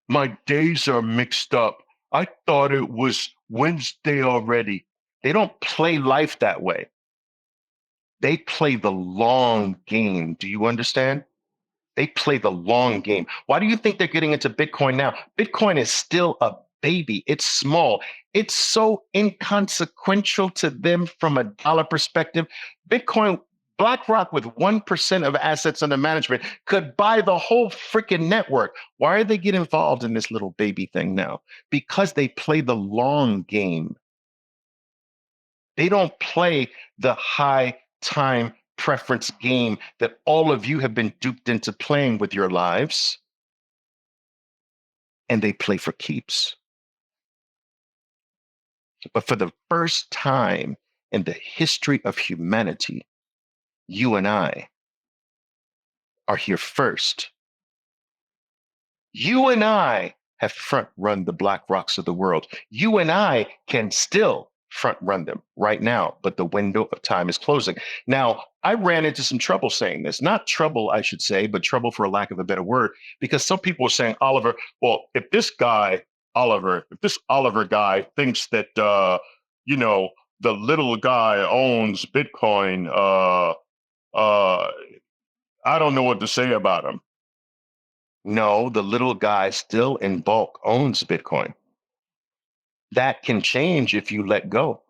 My days are mixed up. I thought it was Wednesday already. They don't play life that way. They play the long game. Do you understand? They play the long game. Why do you think they're getting into Bitcoin now? Bitcoin is still a baby. It's small. It's so inconsequential to them from a dollar perspective. Bitcoin, BlackRock with 1% of assets under management could buy the whole freaking network. Why are they getting involved in this little baby thing now? Because they play the long game. They don't play the high time preference game that all of you have been duped into playing with your lives, and they play for keeps. But for the first time in the history of humanity, you and I are here first. You and I have front run the Black Rocks of the world. You and I can still front run them right now, but the window of time is closing. Now, I ran into some trouble saying this, not trouble, I should say, but trouble for a lack of a better word, because some people were saying, Oliver, well, if this Oliver guy thinks that, the little guy owns Bitcoin, I don't know what to say about him. No, the little guy still in bulk owns Bitcoin. That can change if you let go.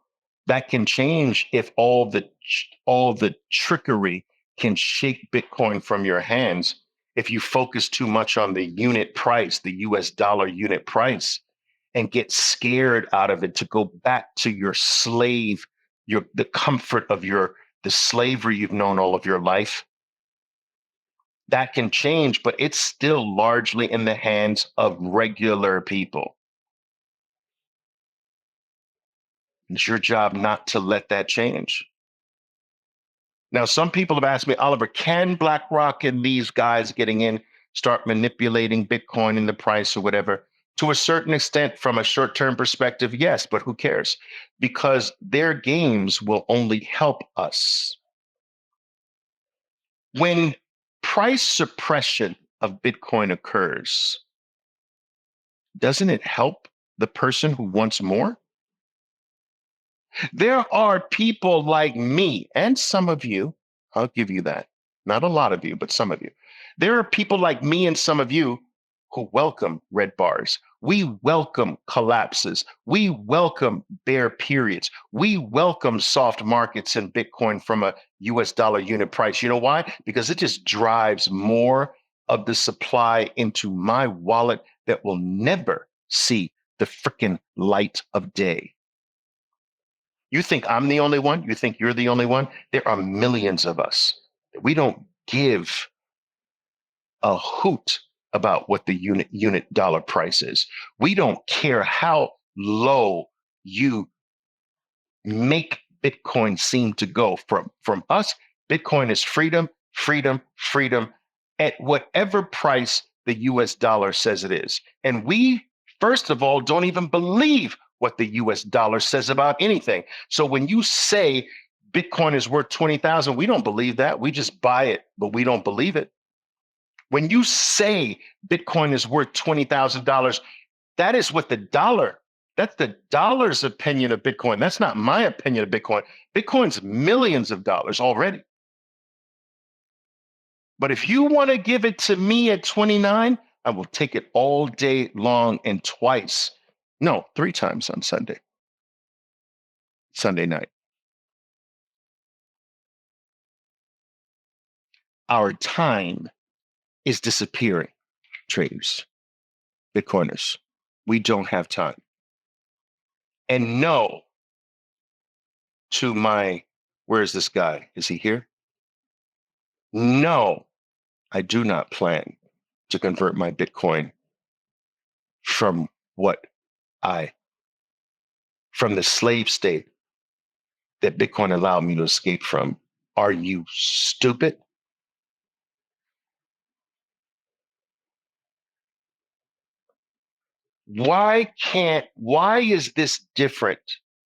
That can change if all the trickery can shake Bitcoin from your hands. If you focus too much on the unit price, the US dollar unit price, and get scared out of it to go back to your slave, the comfort of the slavery you've known all of your life, that can change, but it's still largely in the hands of regular people. It's your job not to let that change. Now, some people have asked me, Oliver, can BlackRock and these guys getting in start manipulating Bitcoin in the price or whatever? To a certain extent, from a short term perspective, yes, but who cares? Because their games will only help us. When price suppression of Bitcoin occurs, doesn't it help the person who wants more? There are people like me and some of you, I'll give you that. Not a lot of you, but some of you. There are people like me and some of you who welcome red bars. We welcome collapses. We welcome bear periods. We welcome soft markets in Bitcoin from a US dollar unit price. You know why? Because it just drives more of the supply into my wallet that will never see the freaking light of day. You think I'm the only one? You think you're the only one? There are millions of us. We don't give a hoot about what the unit dollar price is. We don't care how low you make Bitcoin seem to go. From us, Bitcoin is freedom, freedom, freedom at whatever price the US dollar says it is. And we, first of all, don't even believe what the US dollar says about anything. So when you say Bitcoin is worth 20,000, we don't believe that. We just buy it, but we don't believe it. When you say Bitcoin is worth $20,000, that is what that's the dollar's opinion of Bitcoin. That's not my opinion of Bitcoin. Bitcoin's millions of dollars already. But if you want to give it to me at 29, I will take it all day long and twice. No, 3 times on Sunday night. Our time is disappearing, traders, Bitcoiners. We don't have time. And no, where is this guy? Is he here? No, I do not plan to convert my Bitcoin from what I, from the slave state that Bitcoin allowed me to escape from. Are you stupid? Why is this different?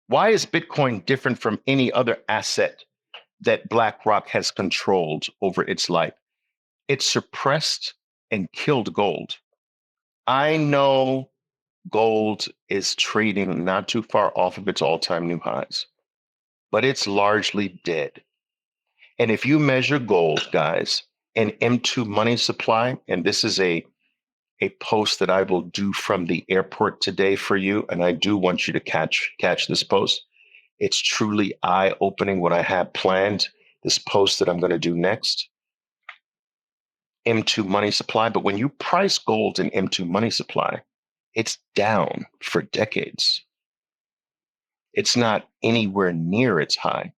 Why is Bitcoin different from any other asset that BlackRock has controlled over its life? It suppressed and killed gold. I know gold is trading not too far off of its all-time new highs, but it's largely dead. And if you measure gold, guys, an M2 money supply, and this is a post that I will do from the airport today for you, and I do want you to catch this post. It's truly eye-opening what I have planned. This post that I'm going to do next, M2 money supply. But when you price gold in M2 money supply, it's down for decades. It's not anywhere near its high.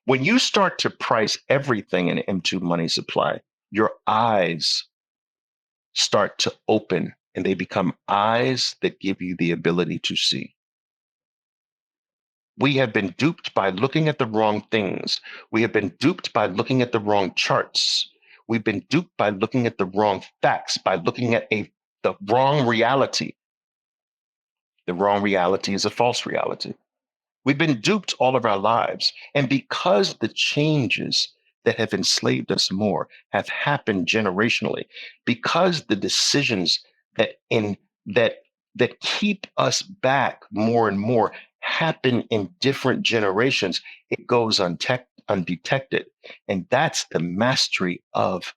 When you start to price everything in M2 money supply, your eyes start to open and they become eyes that give you the ability to see. We have been duped by looking at the wrong things. We have been duped by looking at the wrong charts. We've been duped by looking at the wrong facts, by looking at the wrong reality. The wrong reality is a false reality. We've been duped all of our lives. And because the changes that have enslaved us more have happened generationally, because the decisions that in that keep us back more and more happen in different generations, it goes undetected. And that's the mastery of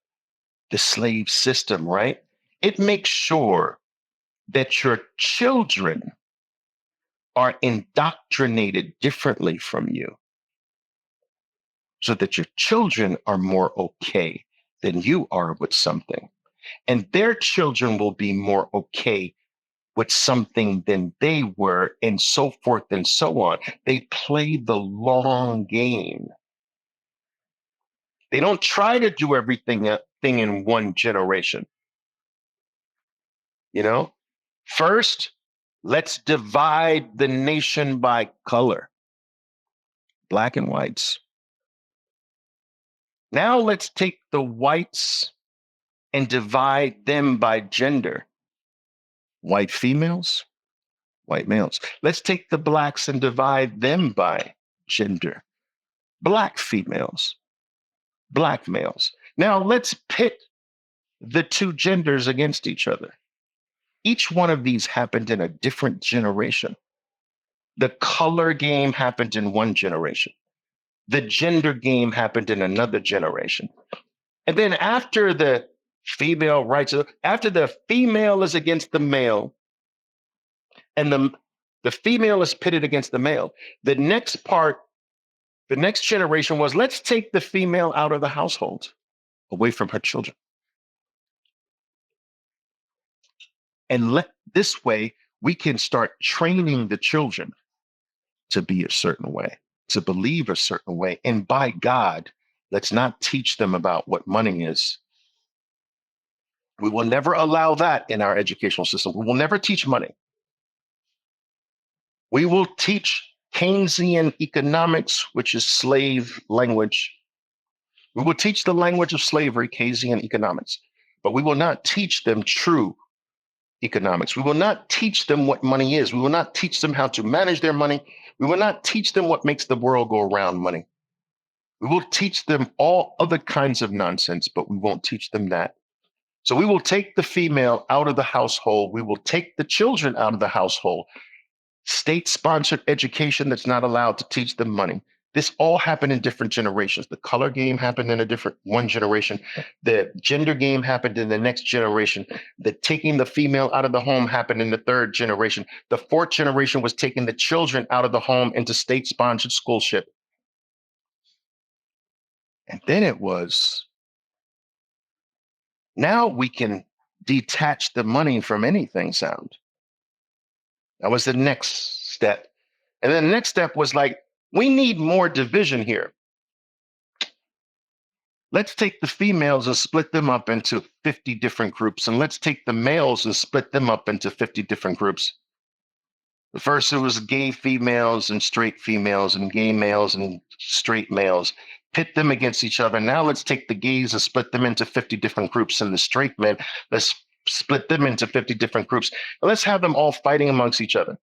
the slave system, right? It makes sure that your children are indoctrinated differently from you so that your children are more okay than you are with something. And their children will be more okay with something than they were, and so forth and so on. They play the long game. They don't try to do everything thing in one generation. You know, first, let's divide the nation by color, black and whites. Now let's take the whites and divide them by gender. White females, white males. Let's take the blacks and divide them by gender. Black females, black males. Now let's pit the two genders against each other. Each one of these happened in a different generation. The color game happened in one generation. The gender game happened in another generation. And then after the female rights, after the female is against the male, and the female is pitted against the male, the next part, the next generation was, let's take the female out of the household, away from her children. And let this way we can start training the children to be a certain way, to believe a certain way. And by God, let's not teach them about what money is. We will never allow that in our educational system. We will never teach money. We will teach Keynesian economics, which is slave language. We will teach the language of slavery, Keynesian economics, but we will not teach them true economics. We will not teach them what money is. We will not teach them how to manage their money. We will not teach them what makes the world go around money. We will teach them all other kinds of nonsense, but we won't teach them that. So we will take the female out of the household. We will take the children out of the household. State-sponsored education that's not allowed to teach them money. This all happened in different generations. The color game happened in one generation. The gender game happened in the next generation. The taking the female out of the home happened in the third generation. The fourth generation was taking the children out of the home into state-sponsored schoolship. And then it was, now we can detach the money from anything sound. That was the next step. And then the next step was like, we need more division here. Let's take the females and split them up into 50 different groups. And let's take the males and split them up into 50 different groups. First, it was gay females and straight females and gay males and straight males. Pit them against each other. Now let's take the gays and split them into 50 different groups. And the straight men, let's split them into 50 different groups. And let's have them all fighting amongst each other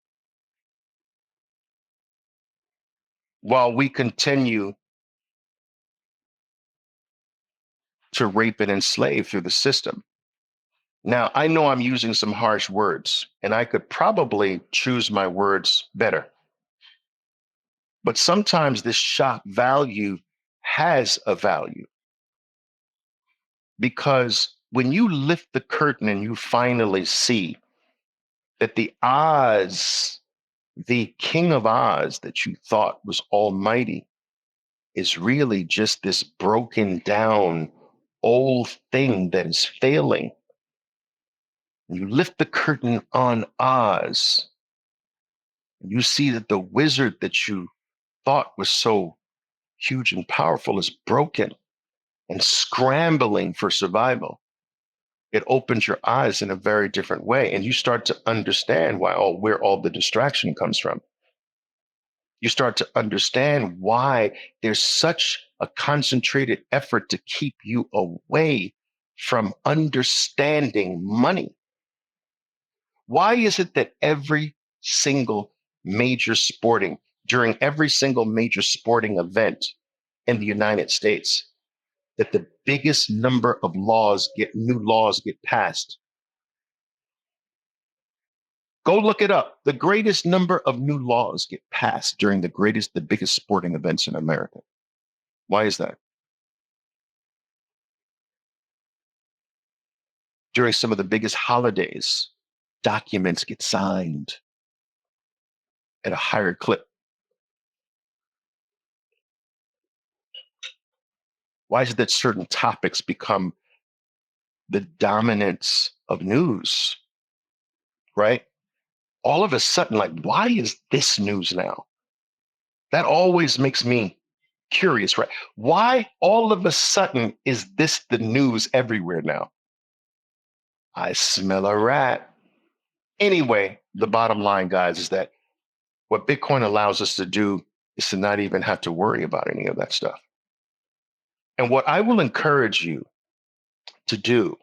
while we continue to rape and enslave through the system. Now, I know I'm using some harsh words, and I could probably choose my words better. But sometimes this shock value has a value, because when you lift the curtain and you finally see that the Oz, the King of Oz that you thought was almighty, is really just this broken down old thing that is failing. You lift the curtain on Oz, and you see that the wizard that you thought was so huge and powerful is broken and scrambling for survival. It opens your eyes in a very different way, and you start to understand where all the distraction comes from. You start to understand why there's such a concentrated effort to keep you away from understanding money. Why is it that during every single major sporting event in the United States, that the biggest number of new laws get passed? Go look it up. The greatest number of new laws get passed during the biggest sporting events in America. Why is that? During some of the biggest holidays, documents get signed at a higher clip. Why is it that certain topics become the dominance of news, right? All of a sudden, like, why is this news now? That always makes me curious, right? Why all of a sudden is this the news everywhere now? I smell a rat. Anyway, the bottom line, guys, is that what Bitcoin allows us to do is to not even have to worry about any of that stuff. And what I will encourage you to do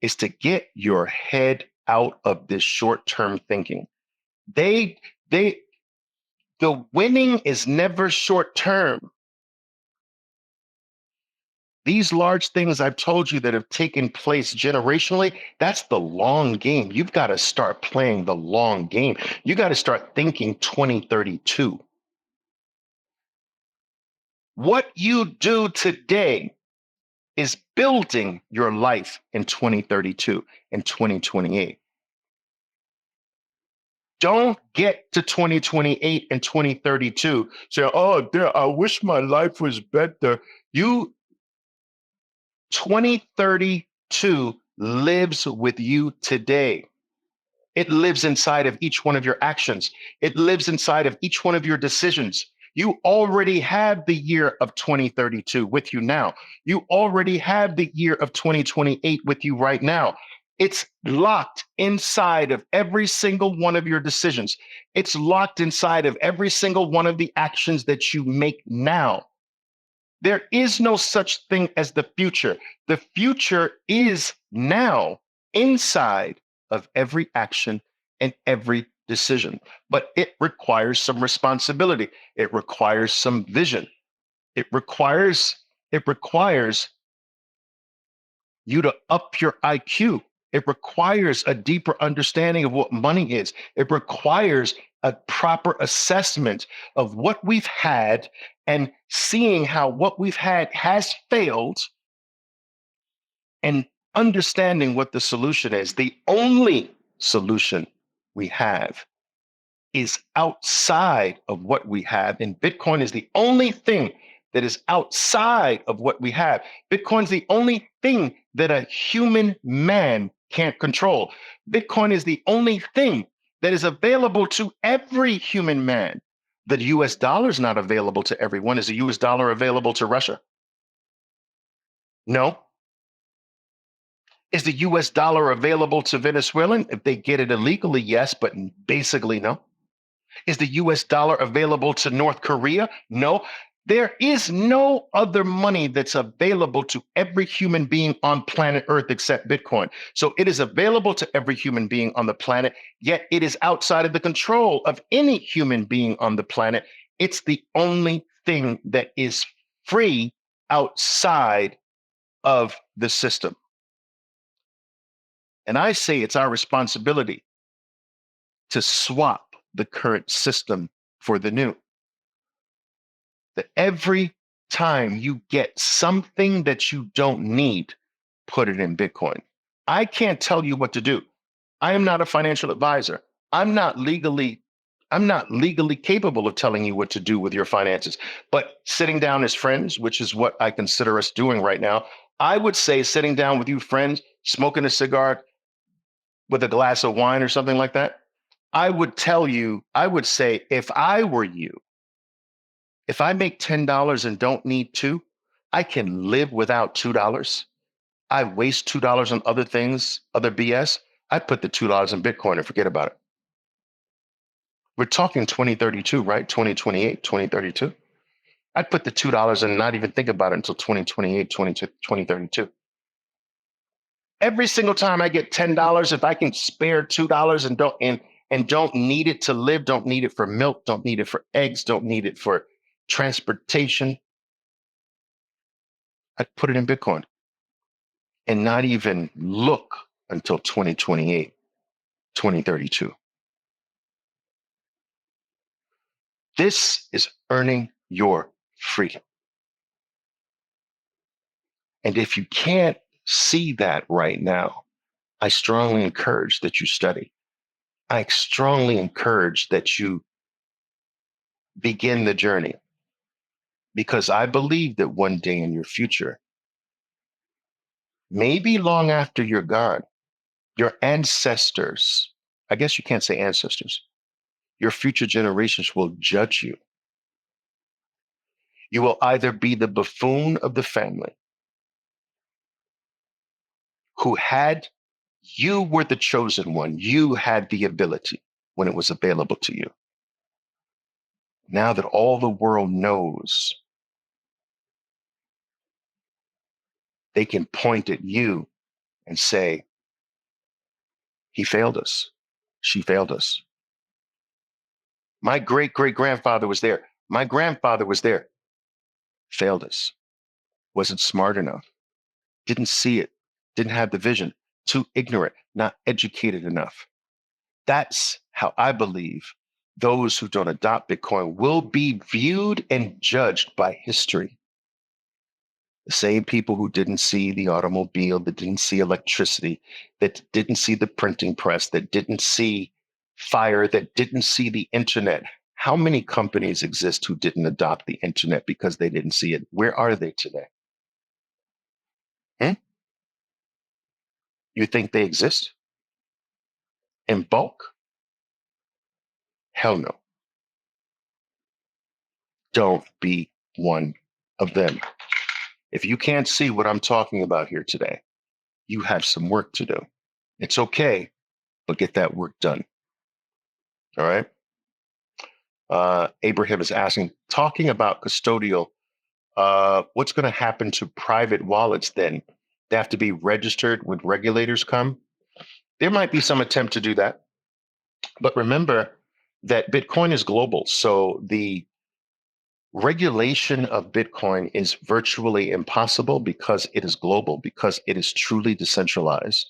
is to get your head out of this short-term thinking. The winning is never short-term. These large things I've told you that have taken place generationally, that's the long game. You've got to start playing the long game. You got to start thinking 2032. What you do today is building your life in 2032 and 2028. Don't get to 2028 and 2032 say, oh, I wish my life was better. 2032 lives with you today. It lives inside of each one of your actions. It lives inside of each one of your decisions. You already have the year of 2032 with you now. You already have the year of 2028 with you right now. It's locked inside of every single one of your decisions. It's locked inside of every single one of the actions that you make now. There is no such thing as the future. The future is now inside of every action and every decision, but it requires some responsibility. It requires some vision. It requires you to up your IQ. It requires a deeper understanding of what money is. It requires a proper assessment of what we've had and seeing how what we've had has failed and understanding what the solution is. The only solution we have is outside of what we have. And Bitcoin is the only thing that is outside of what we have. Bitcoin's the only thing that a human man can't control. Bitcoin is the only thing that is available to every human man. The US dollar is not available to everyone. Is the US dollar available to Russia? No. Is the US dollar available to Venezuelan? If they get it illegally, yes, but basically no. Is the US dollar available to North Korea? No. There is no other money that's available to every human being on planet Earth except Bitcoin. So it is available to every human being on the planet, yet it is outside of the control of any human being on the planet. It's the only thing that is free outside of the system. And I say it's our responsibility to swap the current system for the new. That every time you get something that you don't need, put it in Bitcoin. I can't tell you what to do. I am not a financial advisor. I'm not legally capable of telling you what to do with your finances. But sitting down as friends, which is what I consider us doing right now, I would say sitting down with you friends, smoking a cigar with a glass of wine or something like that, I would say, if I were you, if I make $10 and don't need two, I can live without $2. I waste $2 on other things, other BS. I put the $2 in Bitcoin and forget about it. We're talking 2032, right? 2028, 2032. I'd put the $2 and not even think about it until 2028, 2032. Every single time I get $10, if I can spare $2 and don't need it to live, don't need it for milk, don't need it for eggs, don't need it for transportation, I'd put it in Bitcoin and not even look until 2028, 2032. This is earning your freedom. And if you can't see that right now, I strongly encourage that you study. I strongly encourage that you begin the journey, because I believe that one day in your future, maybe long after you're gone, your ancestors, I guess you can't say ancestors, your future generations will judge you. You will either be the buffoon of the family who had, you were the chosen one, you had the ability when it was available to you. Now that all the world knows, they can point at you and say, he failed us. She failed us. My great great grandfather was there. My grandfather was there. Failed us. Wasn't smart enough. Didn't see it. Didn't have the vision. Too ignorant. Not educated enough. That's how I believe those who don't adopt Bitcoin will be viewed and judged by history. The same people who didn't see the automobile, that didn't see electricity, that didn't see the printing press, that didn't see fire, that didn't see the internet. How many companies exist who didn't adopt the internet because they didn't see it? Where are they today? You think they exist in bulk? Hell no. Don't be one of them. If you can't see what I'm talking about here today, you have some work to do. It's okay, but get that work done. All right. Abraham is asking, talking about custodial, what's going to happen to private wallets then? They have to be registered when regulators come. There might be some attempt to do that. But remember that Bitcoin is global. So the regulation of Bitcoin is virtually impossible because it is global, because it is truly decentralized.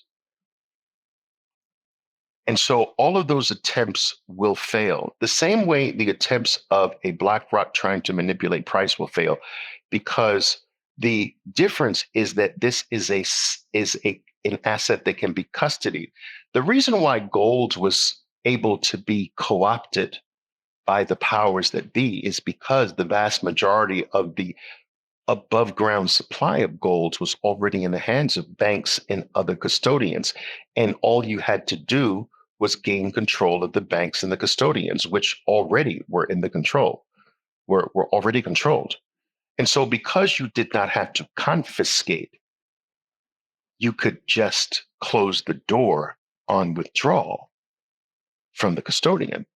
And so all of those attempts will fail. The same way the attempts of a BlackRock trying to manipulate price will fail, because the difference is that this is an asset that can be custodied. The reason why gold was able to be co-opted by the powers that be is because the vast majority of the above ground supply of gold was already in the hands of banks and other custodians. And all you had to do was gain control of the banks and the custodians, which already were in the control, were already controlled. And so because you did not have to confiscate you could just close the door on withdrawal from the custodian.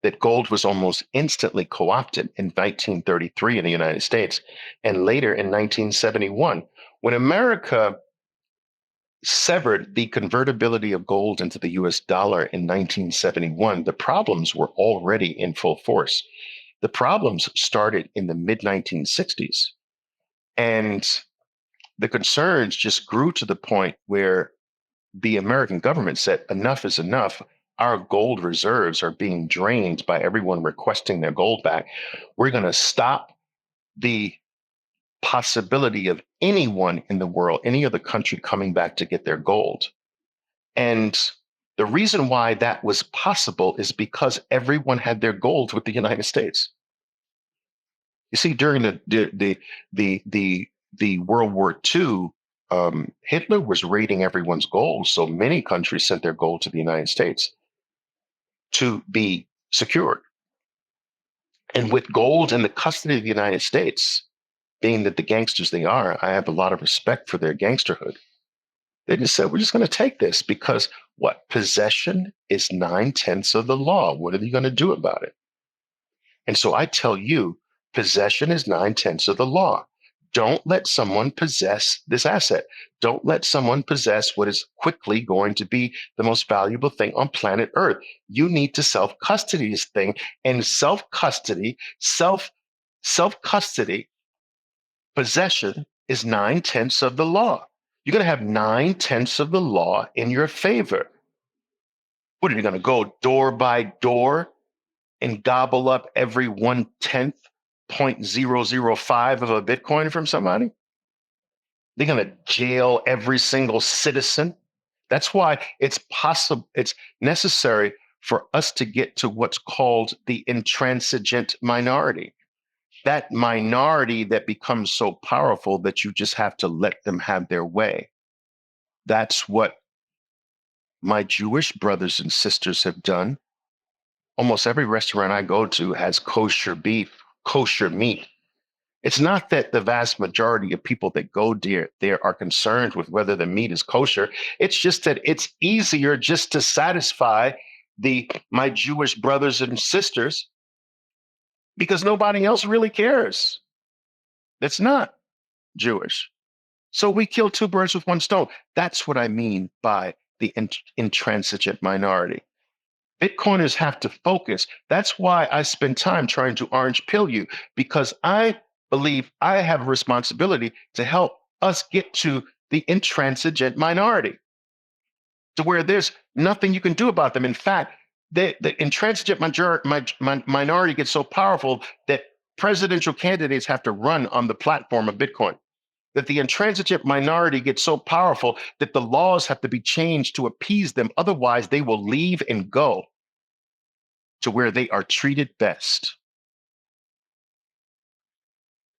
That gold was almost instantly co-opted in 1933 in the United States and later in 1971. When America severed the convertibility of gold into the US dollar in 1971, the problems were already in full force. The problems started in the mid 1960s, and the concerns just grew to the point where the American government said, enough is enough. Our gold reserves are being drained by everyone requesting their gold back. We're going to stop the possibility of anyone in the world, any other country coming back to get their gold. And the reason why that was possible is because everyone had their gold with the United States. You see, during the World War II, Hitler was raiding everyone's gold, so many countries sent their gold to the United States to be secured. And with gold in the custody of the United States, being that the gangsters they are, I have a lot of respect for their gangsterhood. They just said, we're just going to take this because what? Possession is 9/10 of the law. What are you going to do about it? And so I tell you, possession is 9/10 of the law. Don't let someone possess this asset. Don't let someone possess what is quickly going to be the most valuable thing on planet Earth. You need to self-custody this thing, and self-custody, self-custody, possession is 9/10 of the law. You're going to have 9/10 of the law in your favor. What are you going to go door by door and gobble up every 1/10 0.005 of a Bitcoin from somebody? They're going to jail every single citizen. That's why it's possible, it's necessary for us to get to what's called the intransigent minority. That minority that becomes so powerful that you just have to let them have their way. That's what my Jewish brothers and sisters have done. Almost every restaurant I go to has kosher beef, kosher meat. It's not that the vast majority of people that go there are concerned with whether the meat is kosher. It's just that it's easier just to satisfy my Jewish brothers and sisters because nobody else really cares. That's not Jewish. So we kill two birds with one stone. That's what I mean by the intransigent minority. Bitcoiners have to focus. That's why I spend time trying to orange pill you, because I believe I have a responsibility to help us get to the intransigent minority, to where there's nothing you can do about them. In fact, the intransigent minority gets so powerful that presidential candidates have to run on the platform of Bitcoin. That the intransigent minority gets so powerful that the laws have to be changed to appease them. Otherwise, they will leave and go to where they are treated best.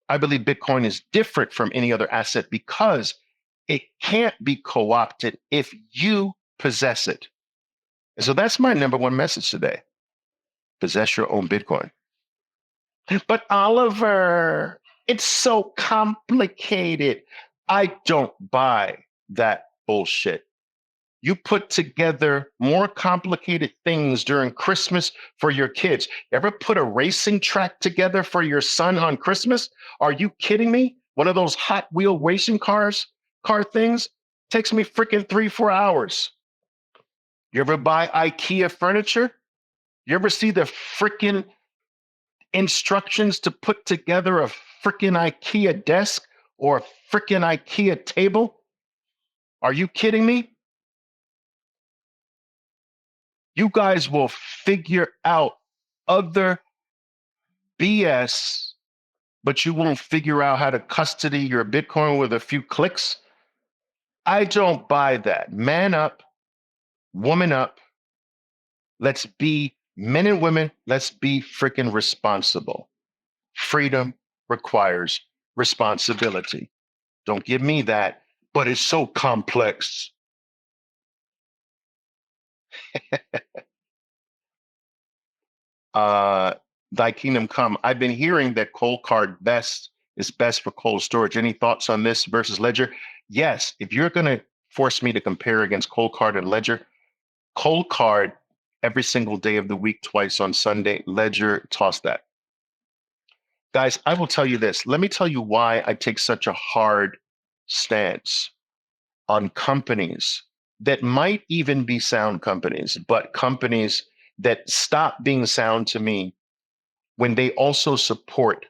I believe Bitcoin is different from any other asset because it can't be co-opted if you possess it. And so that's my number one message today. Possess your own Bitcoin. But Oliver, it's so complicated. I don't buy that bullshit. You put together more complicated things during Christmas for your kids. Ever put a racing track together for your son on Christmas? Are you kidding me? One of those Hot Wheel racing car things takes me freaking 3-4 hours. You ever buy IKEA furniture? You ever see the freaking instructions to put together a freaking IKEA desk or a freaking IKEA table? Are you kidding me? You guys will figure out other BS, but you won't figure out how to custody your Bitcoin with a few clicks. I don't buy that. Man up, woman up. Let's be men and women. Let's be freaking responsible. Freedom requires responsibility. Don't give me that, but it's so complex. Thy kingdom come. I've been hearing that cold card is best for cold storage. Any thoughts on this versus Ledger? Yes, if you're going to force me to compare against Cold Card and Ledger, Cold Card every single day of the week, twice on Sunday, Ledger, toss that. Guys, I will tell you this. Let me tell you why I take such a hard stance on companies that might even be sound companies, but companies that stop being sound to me when they also support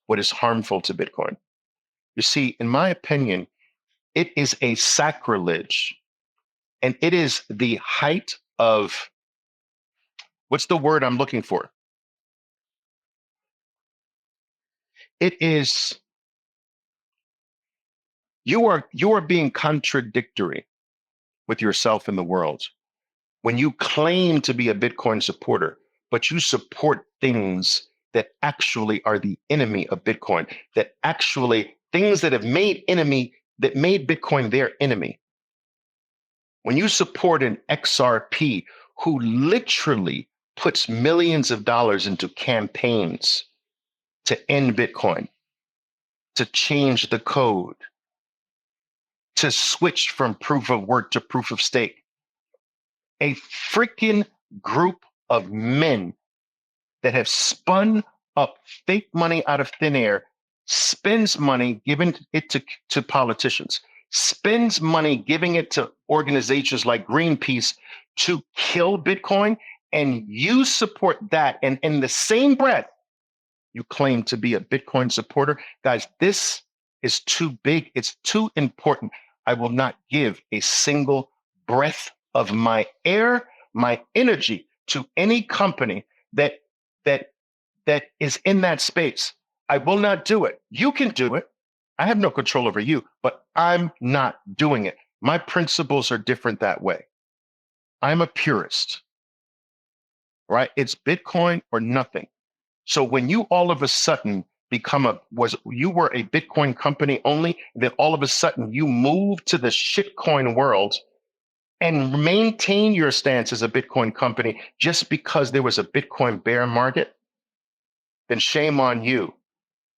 what is harmful to Bitcoin. You see, in my opinion, it is a sacrilege and it is the height of what's the word I'm looking for? It is you are being contradictory with yourself in the world when you claim to be a Bitcoin supporter, but you support things that actually are the enemy of Bitcoin, that actually things that have made Bitcoin their enemy. When you support an XRP who literally puts millions of dollars into campaigns to end Bitcoin, to change the code, to switch from proof of work to proof of stake, a freaking group of men that have spun up fake money out of thin air, spends money giving it to politicians, spends money giving it to organizations like Greenpeace to kill Bitcoin, and you support that. And in the same breath, you claim to be a Bitcoin supporter. Guys, this is too big. It's too important. I will not give a single breath of my air, my energy to any company that that that is in that space. I will not do it. You can do it. I have no control over you, but I'm not doing it. My principles are different that way. I'm a purist, right? It's Bitcoin or nothing. So when you all of a sudden you were a Bitcoin company only, then all of a sudden you move to the shitcoin world and maintain your stance as a Bitcoin company just because there was a Bitcoin bear market, then shame on you.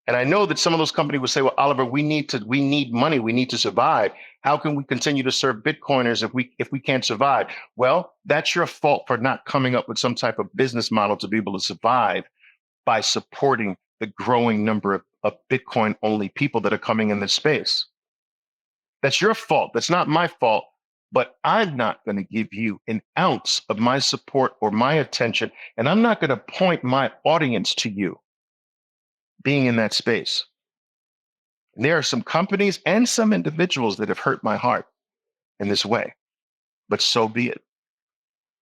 And I know that some of those companies will say, well, Oliver, we need money, we need to survive. How can we continue to serve Bitcoiners if we can't survive? Well, that's your fault for not coming up with some type of business model to be able to survive by supporting the growing number of Bitcoin only people that are coming in this space. That's your fault. That's not my fault. But I'm not going to give you an ounce of my support or my attention. And I'm not going to point my audience to you being in that space. And there are some companies and some individuals that have hurt my heart in this way. But so be it.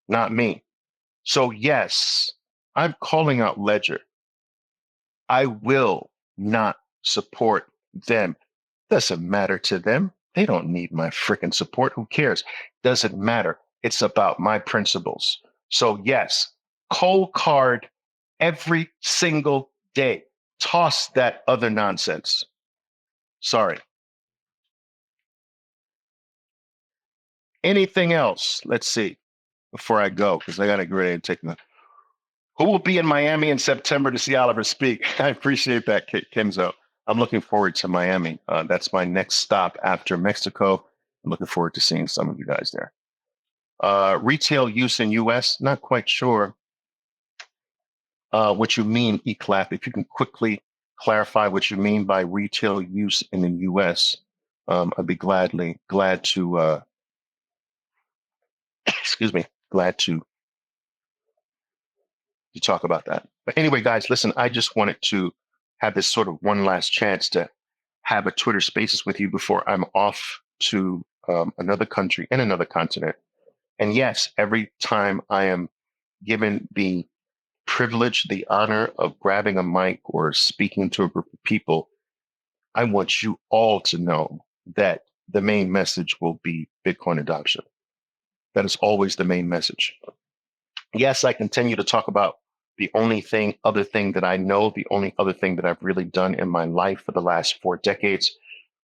Not me. So, yes, I'm calling out Ledger. I will not support them. Doesn't matter to them. They don't need my freaking support. Who cares? Doesn't matter. It's about my principles. So yes, cold card every single day. Toss that other nonsense. Sorry. Anything else? Let's see before I go, because I got to get ready to take the. Who will be in Miami in September to see Oliver speak? I appreciate that, Kenzo. I'm looking forward to Miami. That's my next stop after Mexico. I'm looking forward to seeing some of you guys there. Retail use in U.S., not quite sure what you mean, eClap. If you can quickly clarify what you mean by retail use in the U.S., I'd be glad to, excuse me, glad to talk about that. But anyway, guys, listen, I just wanted to have this sort of one last chance to have a Twitter Spaces with you before I'm off to another country and another continent. And yes, every time I am given the privilege, the honor of grabbing a mic or speaking to a group of people, I want you all to know that the main message will be Bitcoin adoption. That is always the main message. Yes, I continue to talk about the only other thing that I know, the only other thing that I've really done in my life for the last 4 decades,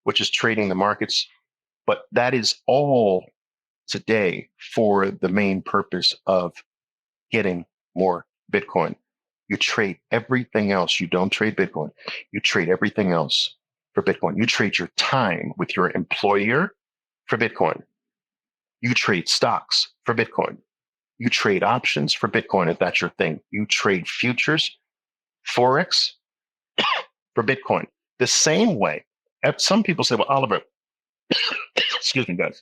which is trading the markets. But that is all today for the main purpose of getting more Bitcoin. You trade everything else. You don't trade Bitcoin. You trade everything else for Bitcoin. You trade your time with your employer for Bitcoin. You trade stocks for Bitcoin. You trade options for Bitcoin if that's your thing. You trade futures, Forex for Bitcoin. The same way. Some people say, well, Oliver, excuse me, guys.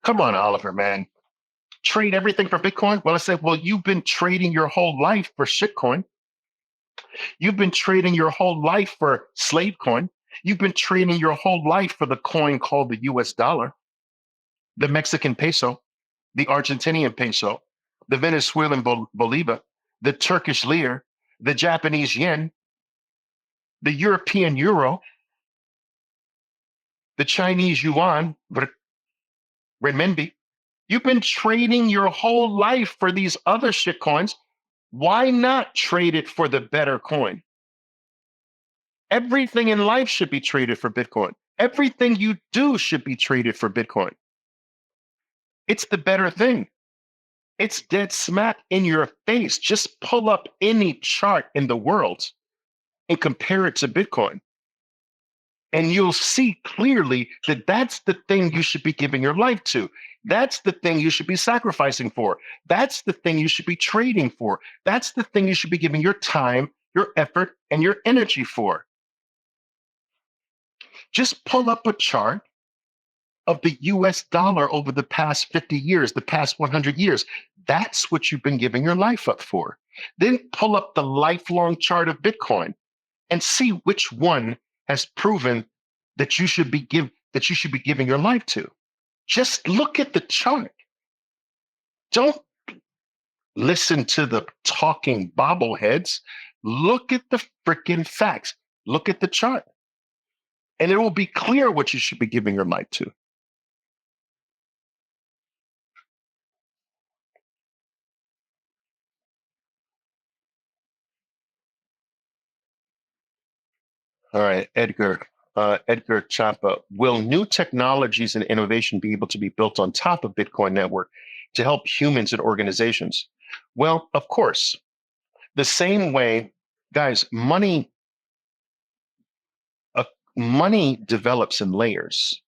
Come on, Oliver, man. Trade everything for Bitcoin? Well, I said, well, you've been trading your whole life for shitcoin. You've been trading your whole life for slave coin. You've been trading your whole life for the coin called the US dollar, the Mexican peso, the Argentinian peso, the Venezuelan bolivar, the Turkish lira, the Japanese yen, the European euro, the Chinese yuan, renminbi. You've been trading your whole life for these other shit coins. Why not trade it for the better coin? Everything in life should be traded for Bitcoin. Everything you do should be traded for Bitcoin. It's the better thing. It's dead smack in your face. Just pull up any chart in the world and compare it to Bitcoin. And you'll see clearly that that's the thing you should be giving your life to. That's the thing you should be sacrificing for. That's the thing you should be trading for. That's the thing you should be giving your time, your effort, and your energy for. Just pull up a chart of the US dollar over the past 50 years, the past 100 years. That's what you've been giving your life up for. Then pull up the lifelong chart of Bitcoin and see which one has proven that you should be giving your life to. Just look at the chart. Don't listen to the talking bobbleheads. Look at the freaking facts. Look at the chart. And it will be clear what you should be giving your life to. All right, Edgar Chapa. Will new technologies and innovation be able to be built on top of Bitcoin network to help humans and organizations? Well, of course. The same way, guys, money develops in layers,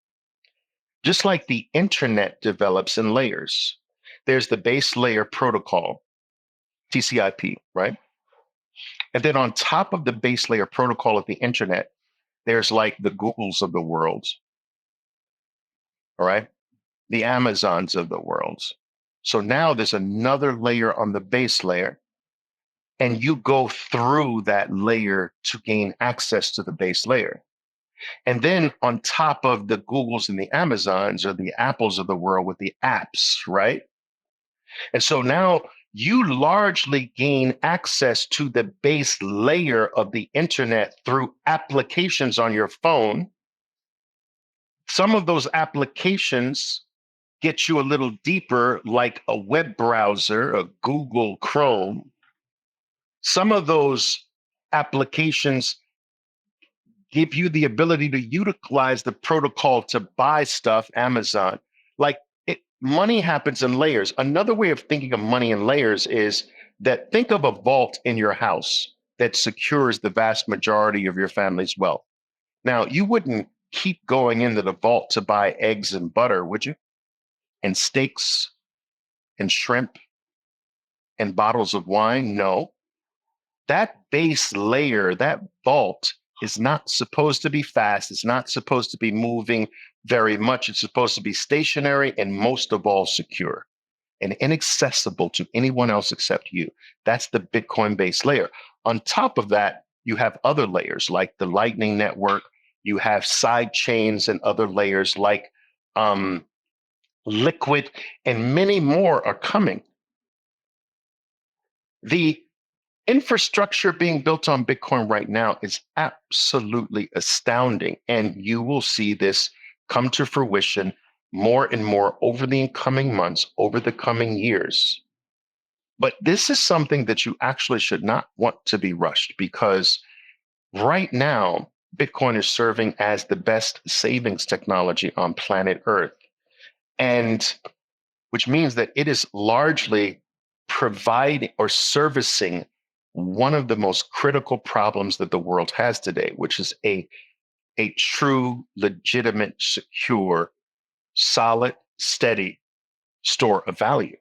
just like the internet develops in layers. There's the base layer protocol, TCP, right? And then on top of the base layer protocol of the internet, there's like the Googles of the world, all right? The Amazons of the world. So now there's another layer on the base layer, and you go through that layer to gain access to the base layer. And then on top of the Googles and the Amazons or the Apples of the world with the apps, right? And so now you largely gain access to the base layer of the internet through applications on your phone. Some of those applications get you a little deeper, like a web browser, a Google Chrome. Some of those applications give you the ability to utilize the protocol to buy stuff, Amazon. Like money happens in layers. Another way of thinking of money in layers is that think of a vault in your house that secures the vast majority of your family's wealth. Now, you wouldn't keep going into the vault to buy eggs and butter, would you? And steaks and shrimp and bottles of wine? No. That base layer, that vault, is not supposed to be fast. It's not supposed to be moving very much. It's supposed to be stationary and most of all secure and inaccessible to anyone else except you. That's the Bitcoin base layer. On top of that, you have other layers like the Lightning Network. You have side chains and other layers like Liquid, and many more are coming. The infrastructure being built on Bitcoin right now is absolutely astounding. And you will see this come to fruition more and more over the coming months, over the coming years. But this is something that you actually should not want to be rushed, because right now, Bitcoin is serving as the best savings technology on planet Earth. And which means that it is largely providing or servicing one of the most critical problems that the world has today, which is a true, legitimate, secure, solid, steady store of value.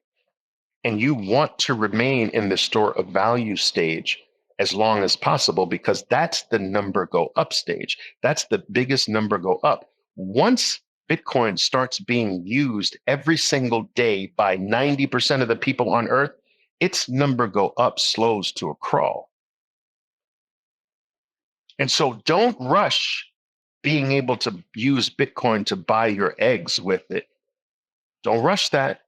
And you want to remain in the store of value stage as long as possible, because that's the number go up stage. That's the biggest number go up. Once Bitcoin starts being used every single day by 90% of the people on earth, its number go up slows to a crawl. And so don't rush being able to use Bitcoin to buy your eggs with it. Don't rush that.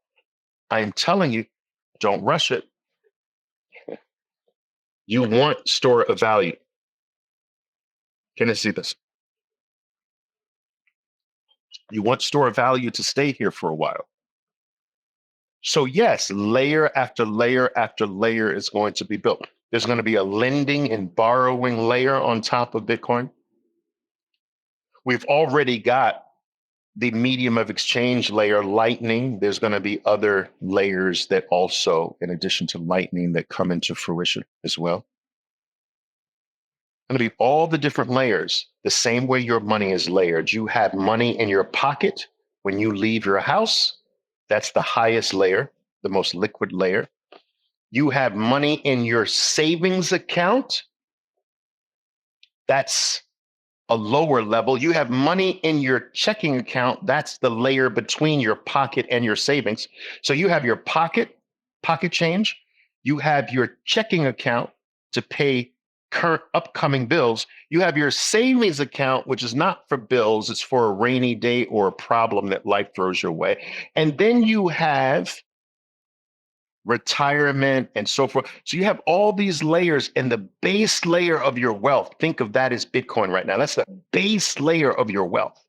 I'm telling you, don't rush it. You want store of value. Can I see this? You want store of value to stay here for a while. So yes, layer after layer after layer is going to be built. There's going to be a lending and borrowing layer on top of Bitcoin. We've already got the medium of exchange layer, Lightning. There's going to be other layers that also, in addition to Lightning, that come into fruition as well. Going to be all the different layers, the same way your money is layered. You have money in your pocket when you leave your house. That's the highest layer, the most liquid layer. You have money in your savings account. That's a lower level. You have money in your checking account. That's the layer between your pocket and your savings. So you have your pocket change. You have your checking account to pay current upcoming bills. You have your savings account, which is not for bills. It's for a rainy day or a problem that life throws your way. And then you have retirement and so forth. So you have all these layers, and the base layer of your wealth, think of that as Bitcoin right now. That's the base layer of your wealth.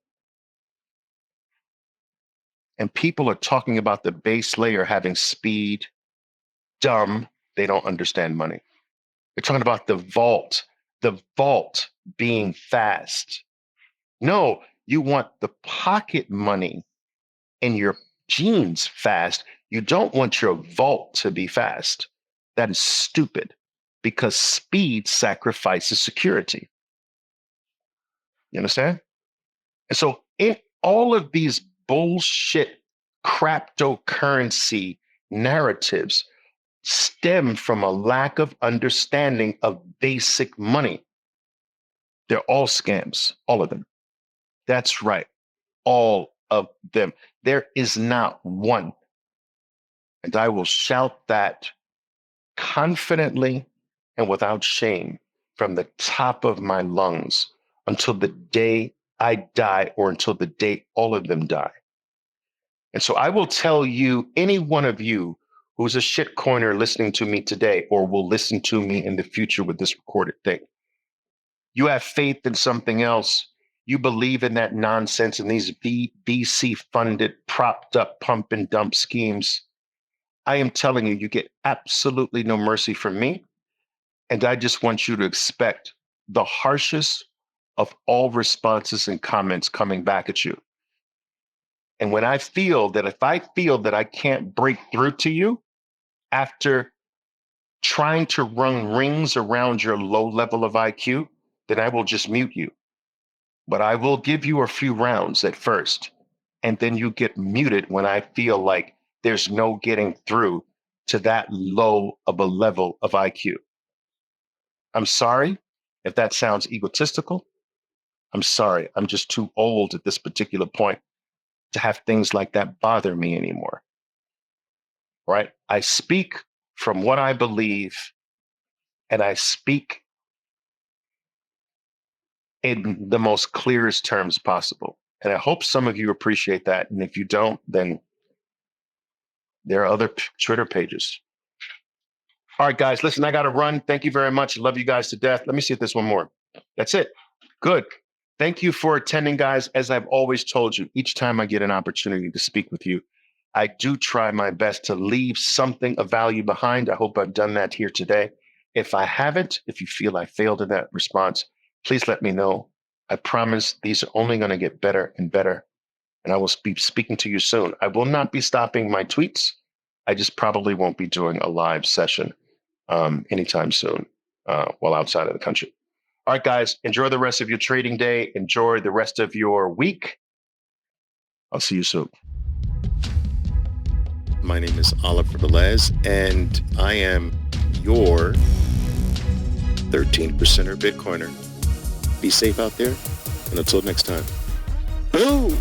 And people are talking about the base layer having speed. Dumb. They don't understand money. They're talking about the vault being fast. No, you want the pocket money in your jeans fast. You don't want your vault to be fast. That is stupid, because speed sacrifices security. You understand? And so in all of these bullshit cryptocurrency narratives stem from a lack of understanding of basic money. They're all scams, all of them. That's right, all of them. There is not one. And I will shout that confidently and without shame from the top of my lungs until the day I die, or until the day all of them die. And so I will tell you, any one of you who's a shitcoiner listening to me today, or will listen to me in the future with this recorded thing, you have faith in something else. You believe in that nonsense and these VC funded, propped up pump and dump schemes. I am telling you, you get absolutely no mercy from me. And I just want you to expect the harshest of all responses and comments coming back at you. And when if I feel that I can't break through to you after trying to run rings around your low level of IQ, then I will just mute you. But I will give you a few rounds at first, and then you get muted when I feel like there's no getting through to that low of a level of IQ. I'm sorry if that sounds egotistical. I'm sorry. I'm just too old at this particular point to have things like that bother me anymore. Right? I speak from what I believe, and I speak in the most clearest terms possible. And I hope some of you appreciate that. And if you don't, then there are other Twitter pages. All right, guys, listen, I got to run. Thank you very much. Love you guys to death. Let me see if there's one more. That's it. Good. Thank you for attending, guys. As I've always told you, each time I get an opportunity to speak with you, I do try my best to leave something of value behind. I hope I've done that here today. If I haven't, if you feel I failed in that response, please let me know. I promise these are only going to get better and better. And I will be speaking to you soon. I will not be stopping my tweets. I just probably won't be doing a live session anytime soon while outside of the country. All right, guys, enjoy the rest of your trading day. Enjoy the rest of your week. I'll see you soon. My name is Oliver Velez, and I am your 13%er Bitcoiner. Be safe out there, and until next time. Boom!